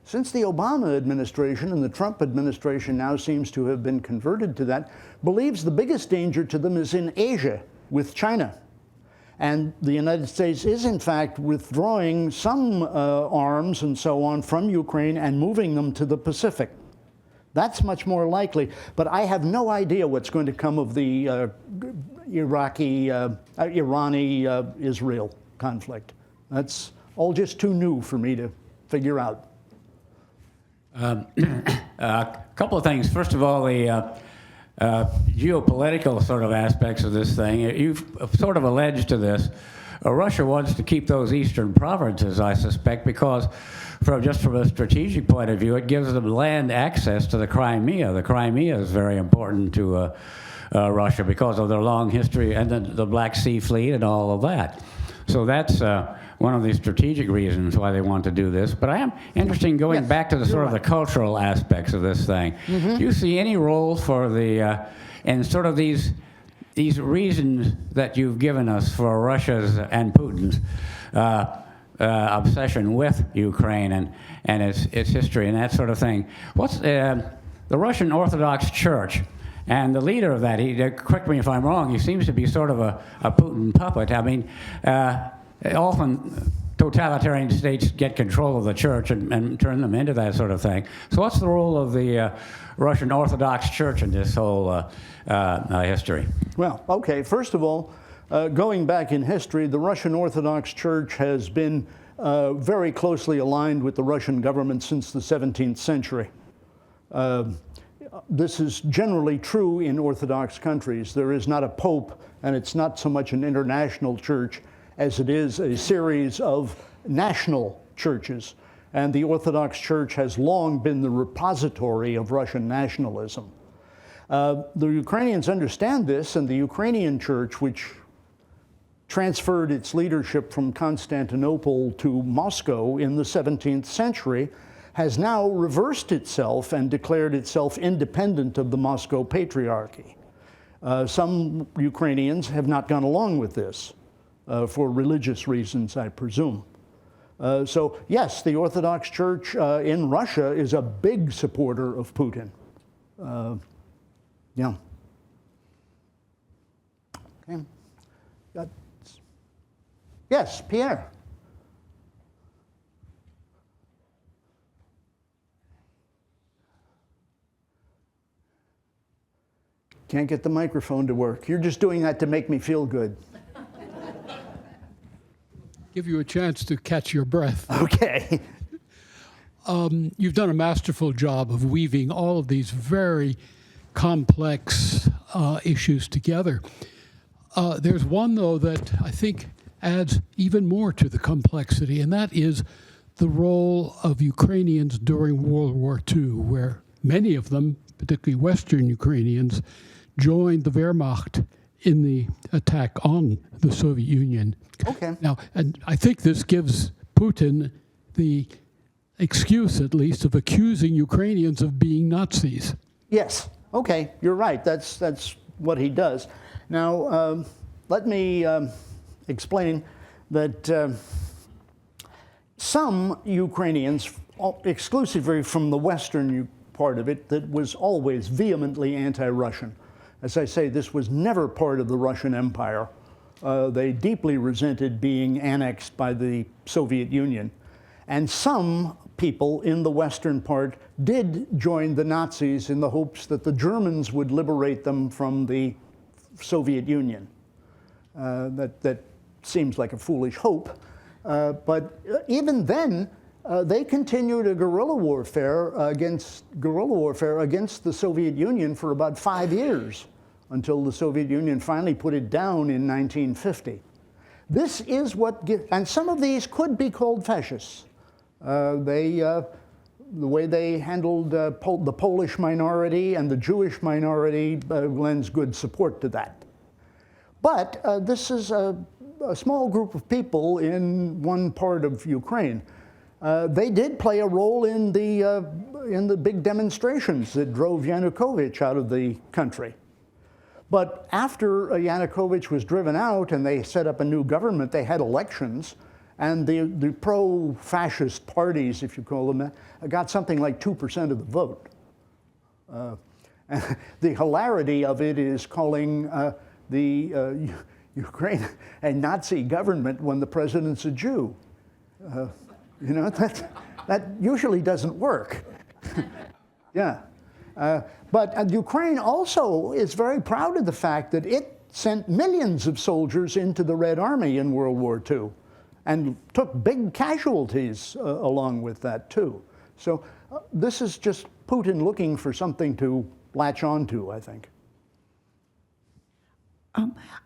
Obama administration, and the Trump administration now seems to have been converted to that, believes the biggest danger to them is in Asia with China. And the United States is, in fact, withdrawing some arms and so on from Ukraine and moving them to the Pacific. That's much more likely, but I have no idea what's going to come of the Irani-Israel conflict. That's all just too new for me to figure out. A couple of things. First of all, the geopolitical sort of aspects of this thing. You've sort of alleged to this. Russia wants to keep those eastern provinces, I suspect, because just from a strategic point of view, it gives them land access to the Crimea. The Crimea is very important to Russia because of their long history and the Black Sea Fleet and all of that. So that's one of the strategic reasons why they want to do this. But I am interested in going back to the sort of the cultural aspects of this thing. Mm-hmm. Do you see any role for the, and sort of these reasons that you've given us for Russia's and Putin's obsession with Ukraine and its history and that sort of thing? What's the Russian Orthodox Church? And the leader of that, correct me if I'm wrong, he seems to be sort of a Putin puppet. I mean, often totalitarian states get control of the church and turn them into that sort of thing. So what's the role of the Russian Orthodox Church in this whole history? Well, okay, first of all, going back in history, the Russian Orthodox Church has been very closely aligned with the Russian government since the 17th century. This is generally true in Orthodox countries. There is not a pope, and it's not so much an international church as it is a series of national churches. And the Orthodox Church has long been the repository of Russian nationalism. The Ukrainians understand this, and the Ukrainian church, which transferred its leadership from Constantinople to Moscow in the 17th century, has now reversed itself and declared itself independent of the Moscow Patriarchy. Some Ukrainians have not gone along with this for religious reasons, I presume. So yes, the Orthodox Church in Russia is a big supporter of Putin. Yeah. Okay. Yes, Pierre. Can't get the microphone to work. You're just doing that to make me feel good. Give you a chance to catch your breath. Okay. You've done a masterful job of weaving all of these very complex issues together. There's one, though, that I think adds even more to the complexity, and that is the role of Ukrainians during World War II, where many of them, particularly Western Ukrainians, joined the Wehrmacht in the attack on the Soviet Union. Okay. Now, and I think this gives Putin the excuse, at least, of accusing Ukrainians of being Nazis. Yes. Okay. You're right. That's what he does. Now, let me explain that some Ukrainians, exclusively from the Western part of it, that was always vehemently anti-Russian. As I say, this was never part of the Russian Empire. They deeply resented being annexed by the Soviet Union. And some people in the Western part did join the Nazis in the hopes that the Germans would liberate them from the Soviet Union. That seems like a foolish hope. But even then, they continued a guerrilla warfare against the Soviet Union for about 5 years, until the Soviet Union finally put it down in 1950. This is what and some of these could be called fascists. The way they handled the Polish minority and the Jewish minority lends good support to that. But this is a small group of people in one part of Ukraine. They did play a role in the big demonstrations that drove Yanukovych out of the country. But after Yanukovych was driven out and they set up a new government, they had elections, and the pro-fascist parties, if you call them, got something like 2% of the vote. The hilarity of it is calling the Ukraine a Nazi government when the president's a Jew. You know, that usually doesn't work. Yeah. But Ukraine also is very proud of the fact that it sent millions of soldiers into the Red Army in World War II and took big casualties along with that too. So this is just Putin looking for something to latch onto, I think.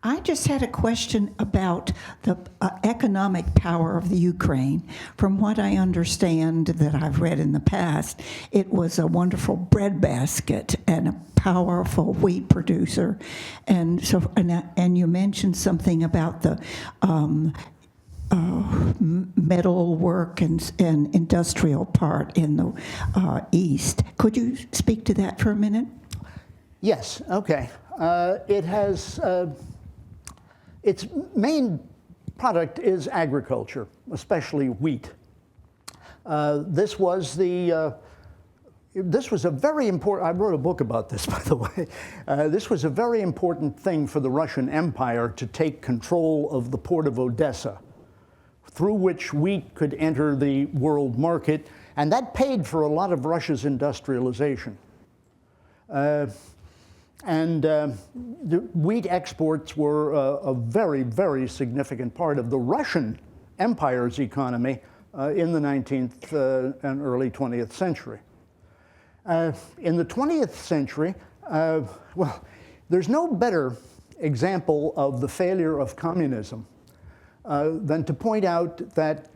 I just had a question about the economic power of the Ukraine. From what I understand that I've read in the past, it was a wonderful breadbasket and a powerful wheat producer. And so, and you mentioned something about the metal work and industrial part in the East. Could you speak to that for a minute? Yes, okay. It has, its main product is agriculture, especially wheat. This was a very important, I wrote a book about this, by the way. This was a very important thing for the Russian Empire to take control of the port of Odessa, through which wheat could enter the world market, and that paid for a lot of Russia's industrialization. The wheat exports were a very, very significant part of the Russian Empire's economy in the 19th and early 20th century. In the 20th century, well, there's no better example of the failure of communism than to point out that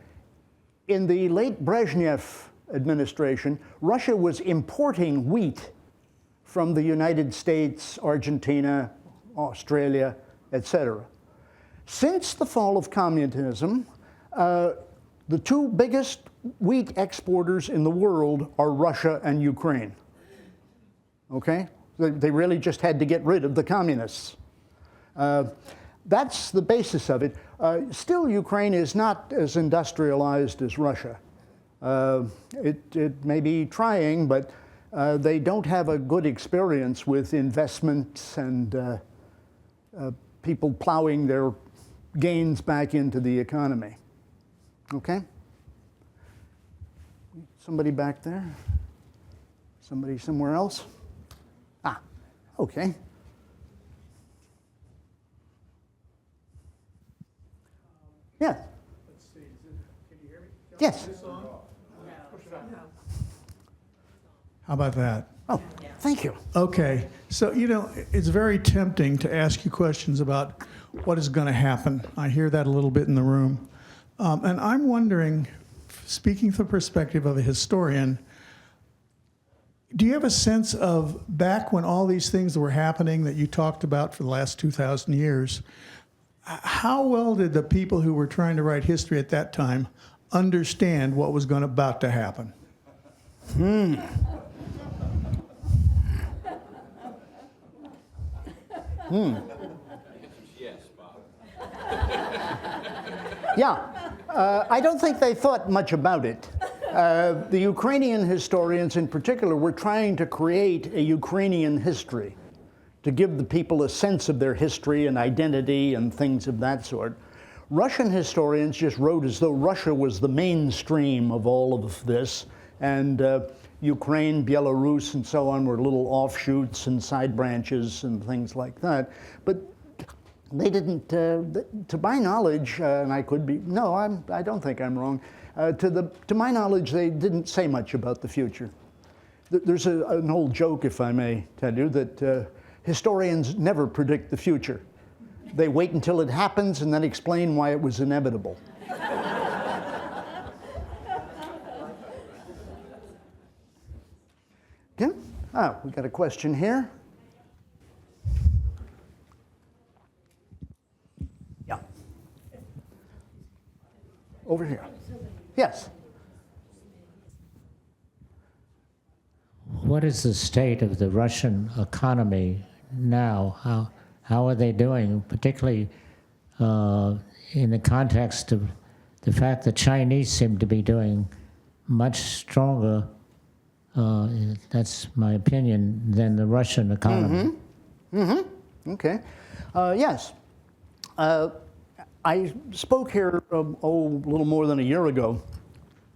in the late Brezhnev administration, Russia was importing wheat from the United States, Argentina, Australia, etc. Since the fall of communism, The two biggest wheat exporters in the world are Russia and Ukraine. Okay? They really just had to get rid of the communists. That's the basis of it. Still, Ukraine is not as industrialized as Russia. It may be trying, but they don't have a good experience with investments and people plowing their gains back into the economy. Okay? Somebody back there? Somebody somewhere else? Ah, okay. Yeah. Let's see, can you hear me? Yes. How about that? Oh, thank you. Okay, so it's very tempting to ask you questions about what is going to happen. I hear that a little bit in the room. And I'm wondering, speaking from the perspective of a historian, do you have a sense of back when all these things were happening that you talked about for the last 2,000 years, how well did the people who were trying to write history at that time understand what was about to happen? Yeah, I don't think they thought much about it. The Ukrainian historians in particular were trying to create a Ukrainian history, to give the people a sense of their history and identity and things of that sort. Russian historians just wrote as though Russia was the mainstream of all of this, and Ukraine, Belarus, and so on were little offshoots and side branches and things like that. But they didn't, to my knowledge, and I could be, no, I don't think I'm wrong. To my knowledge, they didn't say much about the future. There's an old joke, if I may tell you, that historians never predict the future. They wait until it happens and then explain why it was inevitable. Okay. Ah, we got a question here. Yeah. Over here. Yes. What is the state of the Russian economy now? How are they doing, particularly in the context of the fact that Chinese seem to be doing much stronger, that's my opinion, than the Russian economy? Okay. Yes. I spoke here, a little more than a year ago,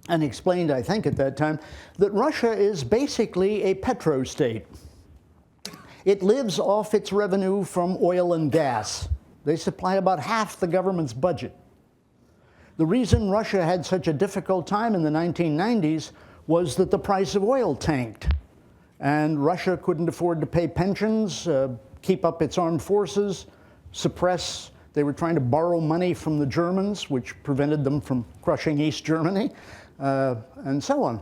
and explained, I think at that time, that Russia is basically a petrostate. It lives off its revenue from oil and gas. They supply about half the government's budget. The reason Russia had such a difficult time in the 1990s was that the price of oil tanked, and Russia couldn't afford to pay pensions, keep up its armed forces, suppress. They were trying to borrow money from the Germans, which prevented them from crushing East Germany, and so on.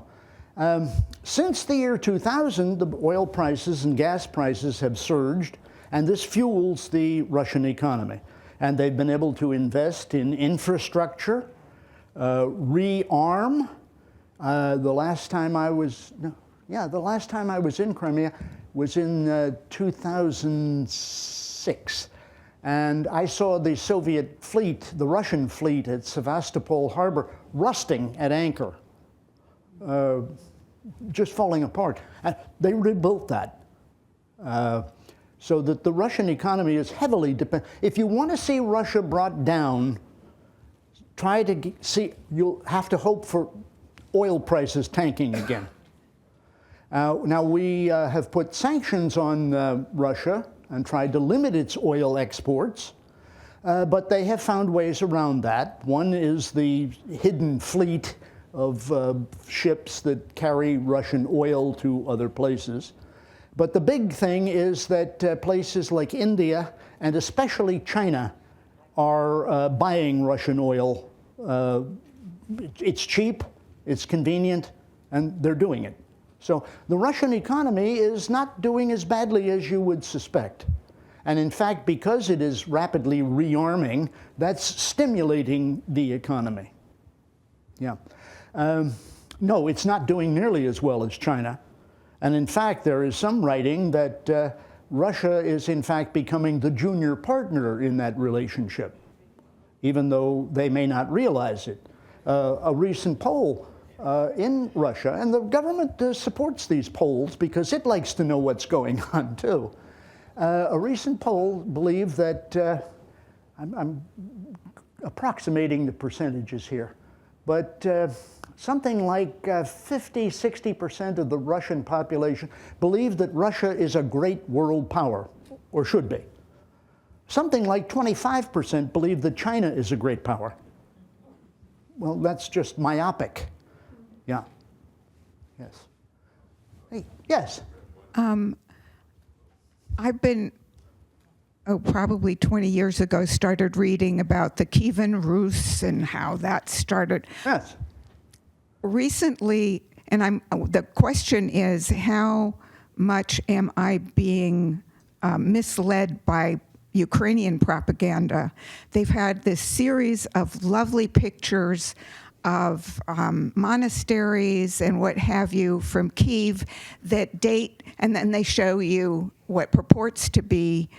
Since the year 2000, the oil prices and gas prices have surged, and this fuels the Russian economy. And they've been able to invest in infrastructure, rearm. The last time I was in Crimea was in 2006. And I saw the Soviet fleet, the Russian fleet at Sevastopol Harbor, rusting at anchor, just falling apart. And they rebuilt that. So that the Russian economy is heavily dependent. If you want to see Russia brought down, try to see, you'll have to hope for oil prices tanking again. Now we have put sanctions on Russia and tried to limit its oil exports, but they have found ways around that. One is the hidden fleet of ships that carry Russian oil to other places. But the big thing is that places like India and especially China are buying Russian oil. It's cheap, it's convenient, and they're doing it. So the Russian economy is not doing as badly as you would suspect. And in fact, because it is rapidly rearming, that's stimulating the economy. Yeah. No, it's not doing nearly as well as China. And in fact, there is some writing that Russia is in fact becoming the junior partner in that relationship, even though they may not realize it. A recent poll in Russia, and the government supports these polls because it likes to know what's going on too. A recent poll believed that, I'm approximating the percentages here, but something like 50–60% of the Russian population believe that Russia is a great world power, or should be. Something like 25% believe that China is a great power. Well, that's just myopic. Yeah. Yes. Hey, yes. I've been, probably 20 years ago, started reading about the Kievan Rus and how that started. Yes. Recently, and the question is, how much am I being misled by Ukrainian propaganda? They've had this series of lovely pictures of monasteries and what have you from Kiev that date, and then they show you what purports to be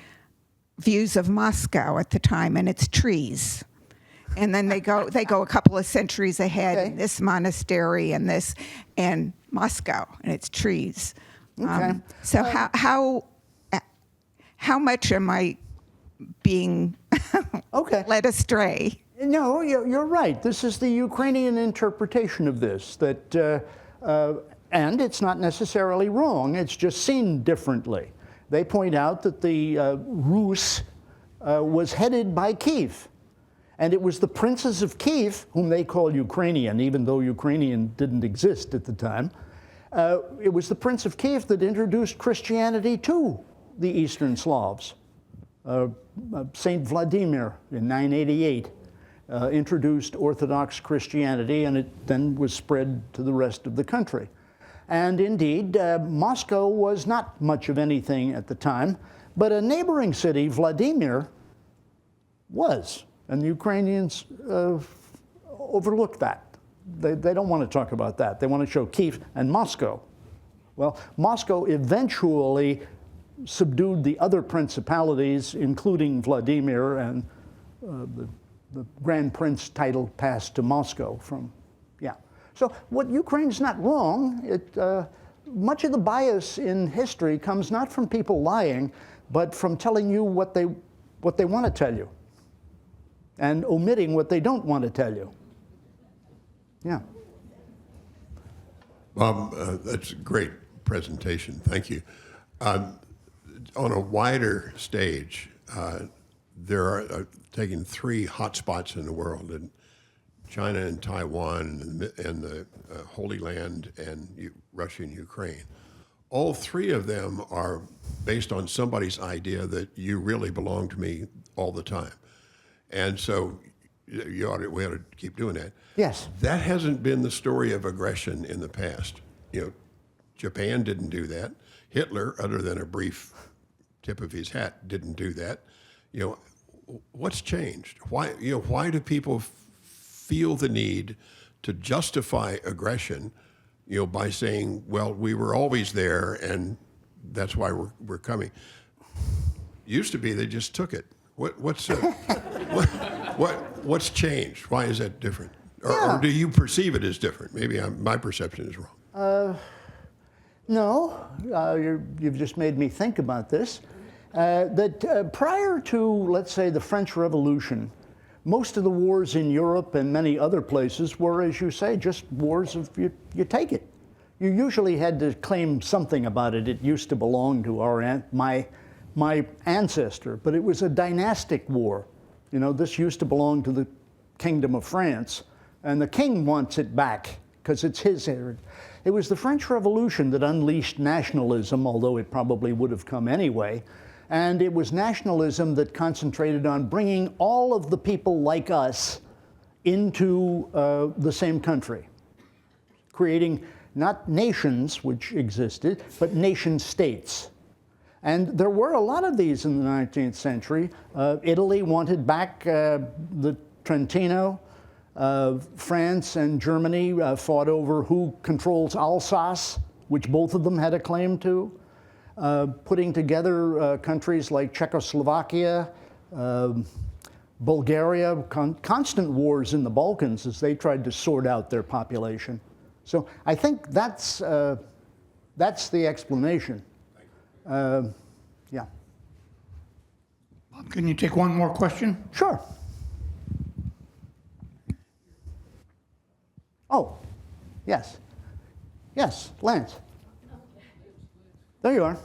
views of Moscow at the time, and it's trees. And then they go a couple of centuries ahead, Okay. in this monastery and this, and Moscow, and it's trees. Okay. So how much am I being Okay. led astray? No, you're right. This is the Ukrainian interpretation of this, that, and it's not necessarily wrong, it's just seen differently. They point out that the Rus was headed by Kiev. And it was the princes of Kiev, whom they call Ukrainian, even though Ukrainian didn't exist at the time. It was the Prince of Kiev that introduced Christianity to the Eastern Slavs. Saint Vladimir in 988 introduced Orthodox Christianity, and it then was spread to the rest of the country. And indeed, Moscow was not much of anything at the time, but a neighboring city, Vladimir, was. And the Ukrainians overlooked that. They don't want to talk about that. They want to show Kiev and Moscow. Well, Moscow eventually subdued the other principalities, including Vladimir, and the Grand Prince title passed to Moscow from, yeah. So what Ukraine's not wrong. Much of the bias in history comes not from people lying, but from telling you what they want to tell you, and omitting what they don't want to tell you. Yeah. Bob, that's a great presentation. Thank you. On a wider stage, there are taking 3 hotspots in the world, in China and Taiwan and the Holy Land and Russia and Ukraine. All 3 of them are based on somebody's idea that you really belong to me all the time. And so we ought to keep doing that. Yes. That hasn't been the story of aggression in the past. Japan didn't do that. Hitler, other than a brief tip of his hat, didn't do that. What's changed? Why do people feel the need to justify aggression, by saying, well, we were always there and that's why we're coming? Used to be they just took it. What's changed? Why is that different? Or do you perceive it as different? Maybe my perception is wrong. No, you've just made me think about this. That prior to, let's say, the French Revolution, most of the wars in Europe and many other places were, as you say, just wars of you take it. You usually had to claim something about it. It used to belong to my ancestor, but it was a dynastic war. This used to belong to the Kingdom of France, and the king wants it back because it's his heritage. It was the French Revolution that unleashed nationalism, although it probably would have come anyway. And it was nationalism that concentrated on bringing all of the people like us into the same country, creating not nations, which existed, but nation states. And there were a lot of these in the 19th century. Italy wanted back the Trentino. France and Germany fought over who controls Alsace, which both of them had a claim to. Putting together countries like Czechoslovakia, Bulgaria, constant wars in the Balkans as they tried to sort out their population. So I think that's the explanation. Yeah. Bob, can you take one more question? Sure. Oh, yes. Yes, Lance. There you are.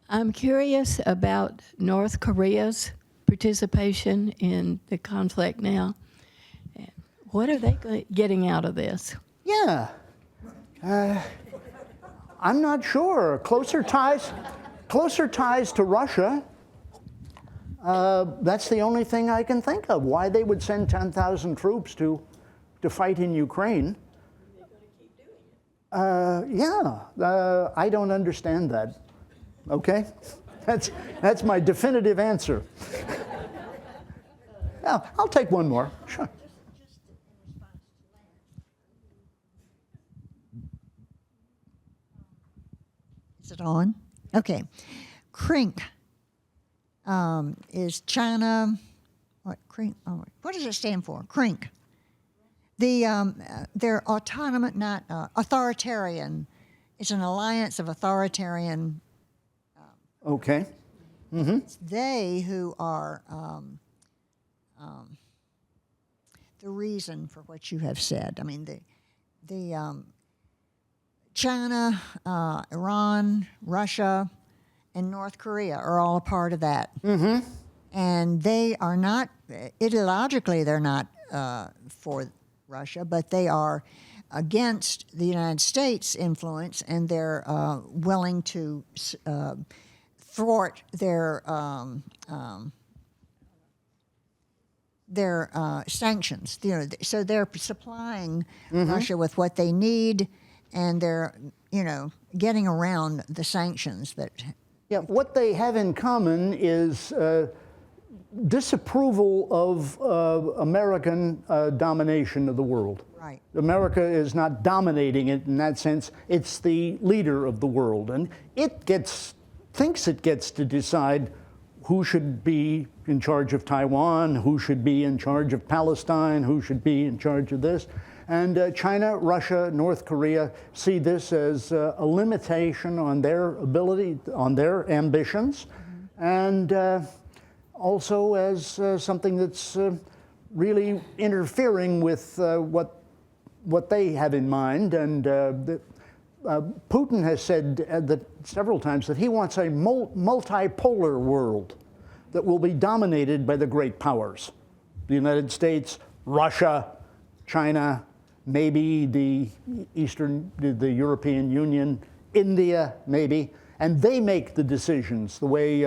I'm curious about North Korea's participation in the conflict now. What are they getting out of this? Yeah. I'm not sure. Closer ties to Russia. That's the only thing I can think of. Why they would send 10,000 troops to fight in Ukraine. Yeah, I don't understand that. Okay, that's my definitive answer. Yeah, I'll take one more. Sure. Is it on? Okay. CRINC is China. What CRINC? Oh, what does it stand for? CRINC. They're autonomous, not authoritarian. It's an alliance of authoritarian. Okay. Mm-hmm. It's they who are the reason for what you have said. I mean, the China, Iran, Russia, and North Korea are all a part of that. Mm-hmm. And they are not, ideologically, they're not for Russia, but they are against the United States' influence, and they're willing to thwart their sanctions. You know, so they're supplying Russia with what they need, and they're, getting around the sanctions that. Yeah, what they have in common is disapproval of American domination of the world. Right. America is not dominating it in that sense. It's the leader of the world, and it thinks it gets to decide who should be in charge of Taiwan, who should be in charge of Palestine, who should be in charge of this. And China, Russia, North Korea see this as a limitation on their ability, on their ambitions, and also as something that's really interfering with what they have in mind. And Putin has said that several times that he wants a multipolar world that will be dominated by the great powers: the United States, Russia, China, maybe the European Union, India, maybe, and they make the decisions the way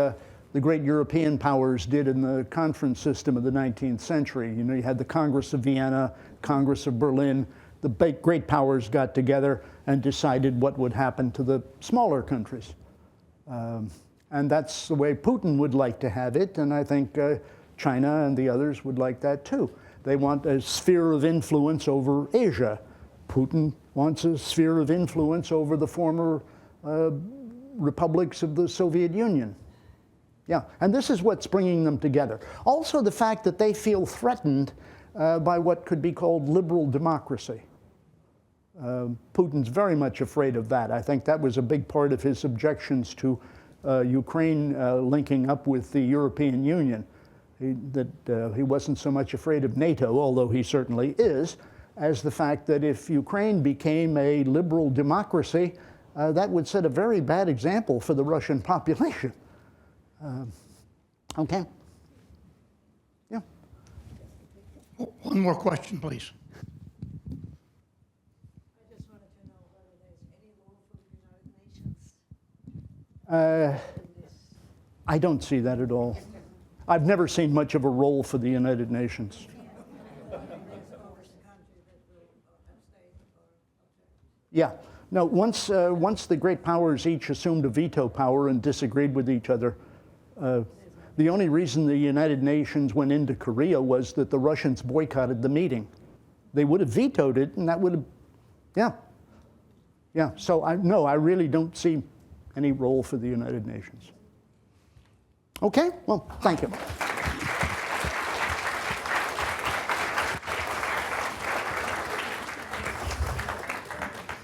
the great European powers did in the conference system of the 19th century. You had the Congress of Vienna, Congress of Berlin. The great powers got together and decided what would happen to the smaller countries. And that's the way Putin would like to have it, and I think China and the others would like that too. They want a sphere of influence over Asia. Putin wants a sphere of influence over the former republics of the Soviet Union. Yeah, and this is what's bringing them together. Also the fact that they feel threatened by what could be called liberal democracy. Putin's very much afraid of that. I think that was a big part of his objections to Ukraine linking up with the European Union. He wasn't so much afraid of NATO, although he certainly is, as the fact that if Ukraine became a liberal democracy, that would set a very bad example for the Russian population. Okay. Yeah. One more question, please. I just wanted to know whether there's any role for the United Nations. I don't see that at all. I've never seen much of a role for the United Nations. Yeah. No, once the great powers each assumed a veto power and disagreed with each other, The only reason the United Nations went into Korea was that the Russians boycotted the meeting. They would have vetoed it, and that would have, yeah. Yeah, so no, I really don't see any role for the United Nations. Okay, well, thank you.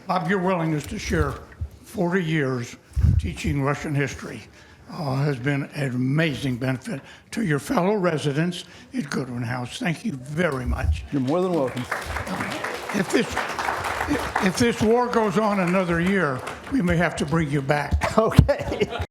Bob, your willingness to share 40 years teaching Russian history has been an amazing benefit to your fellow residents at Goodwin House. Thank you very much. You're more than welcome. If this war goes on another year, we may have to bring you back. Okay.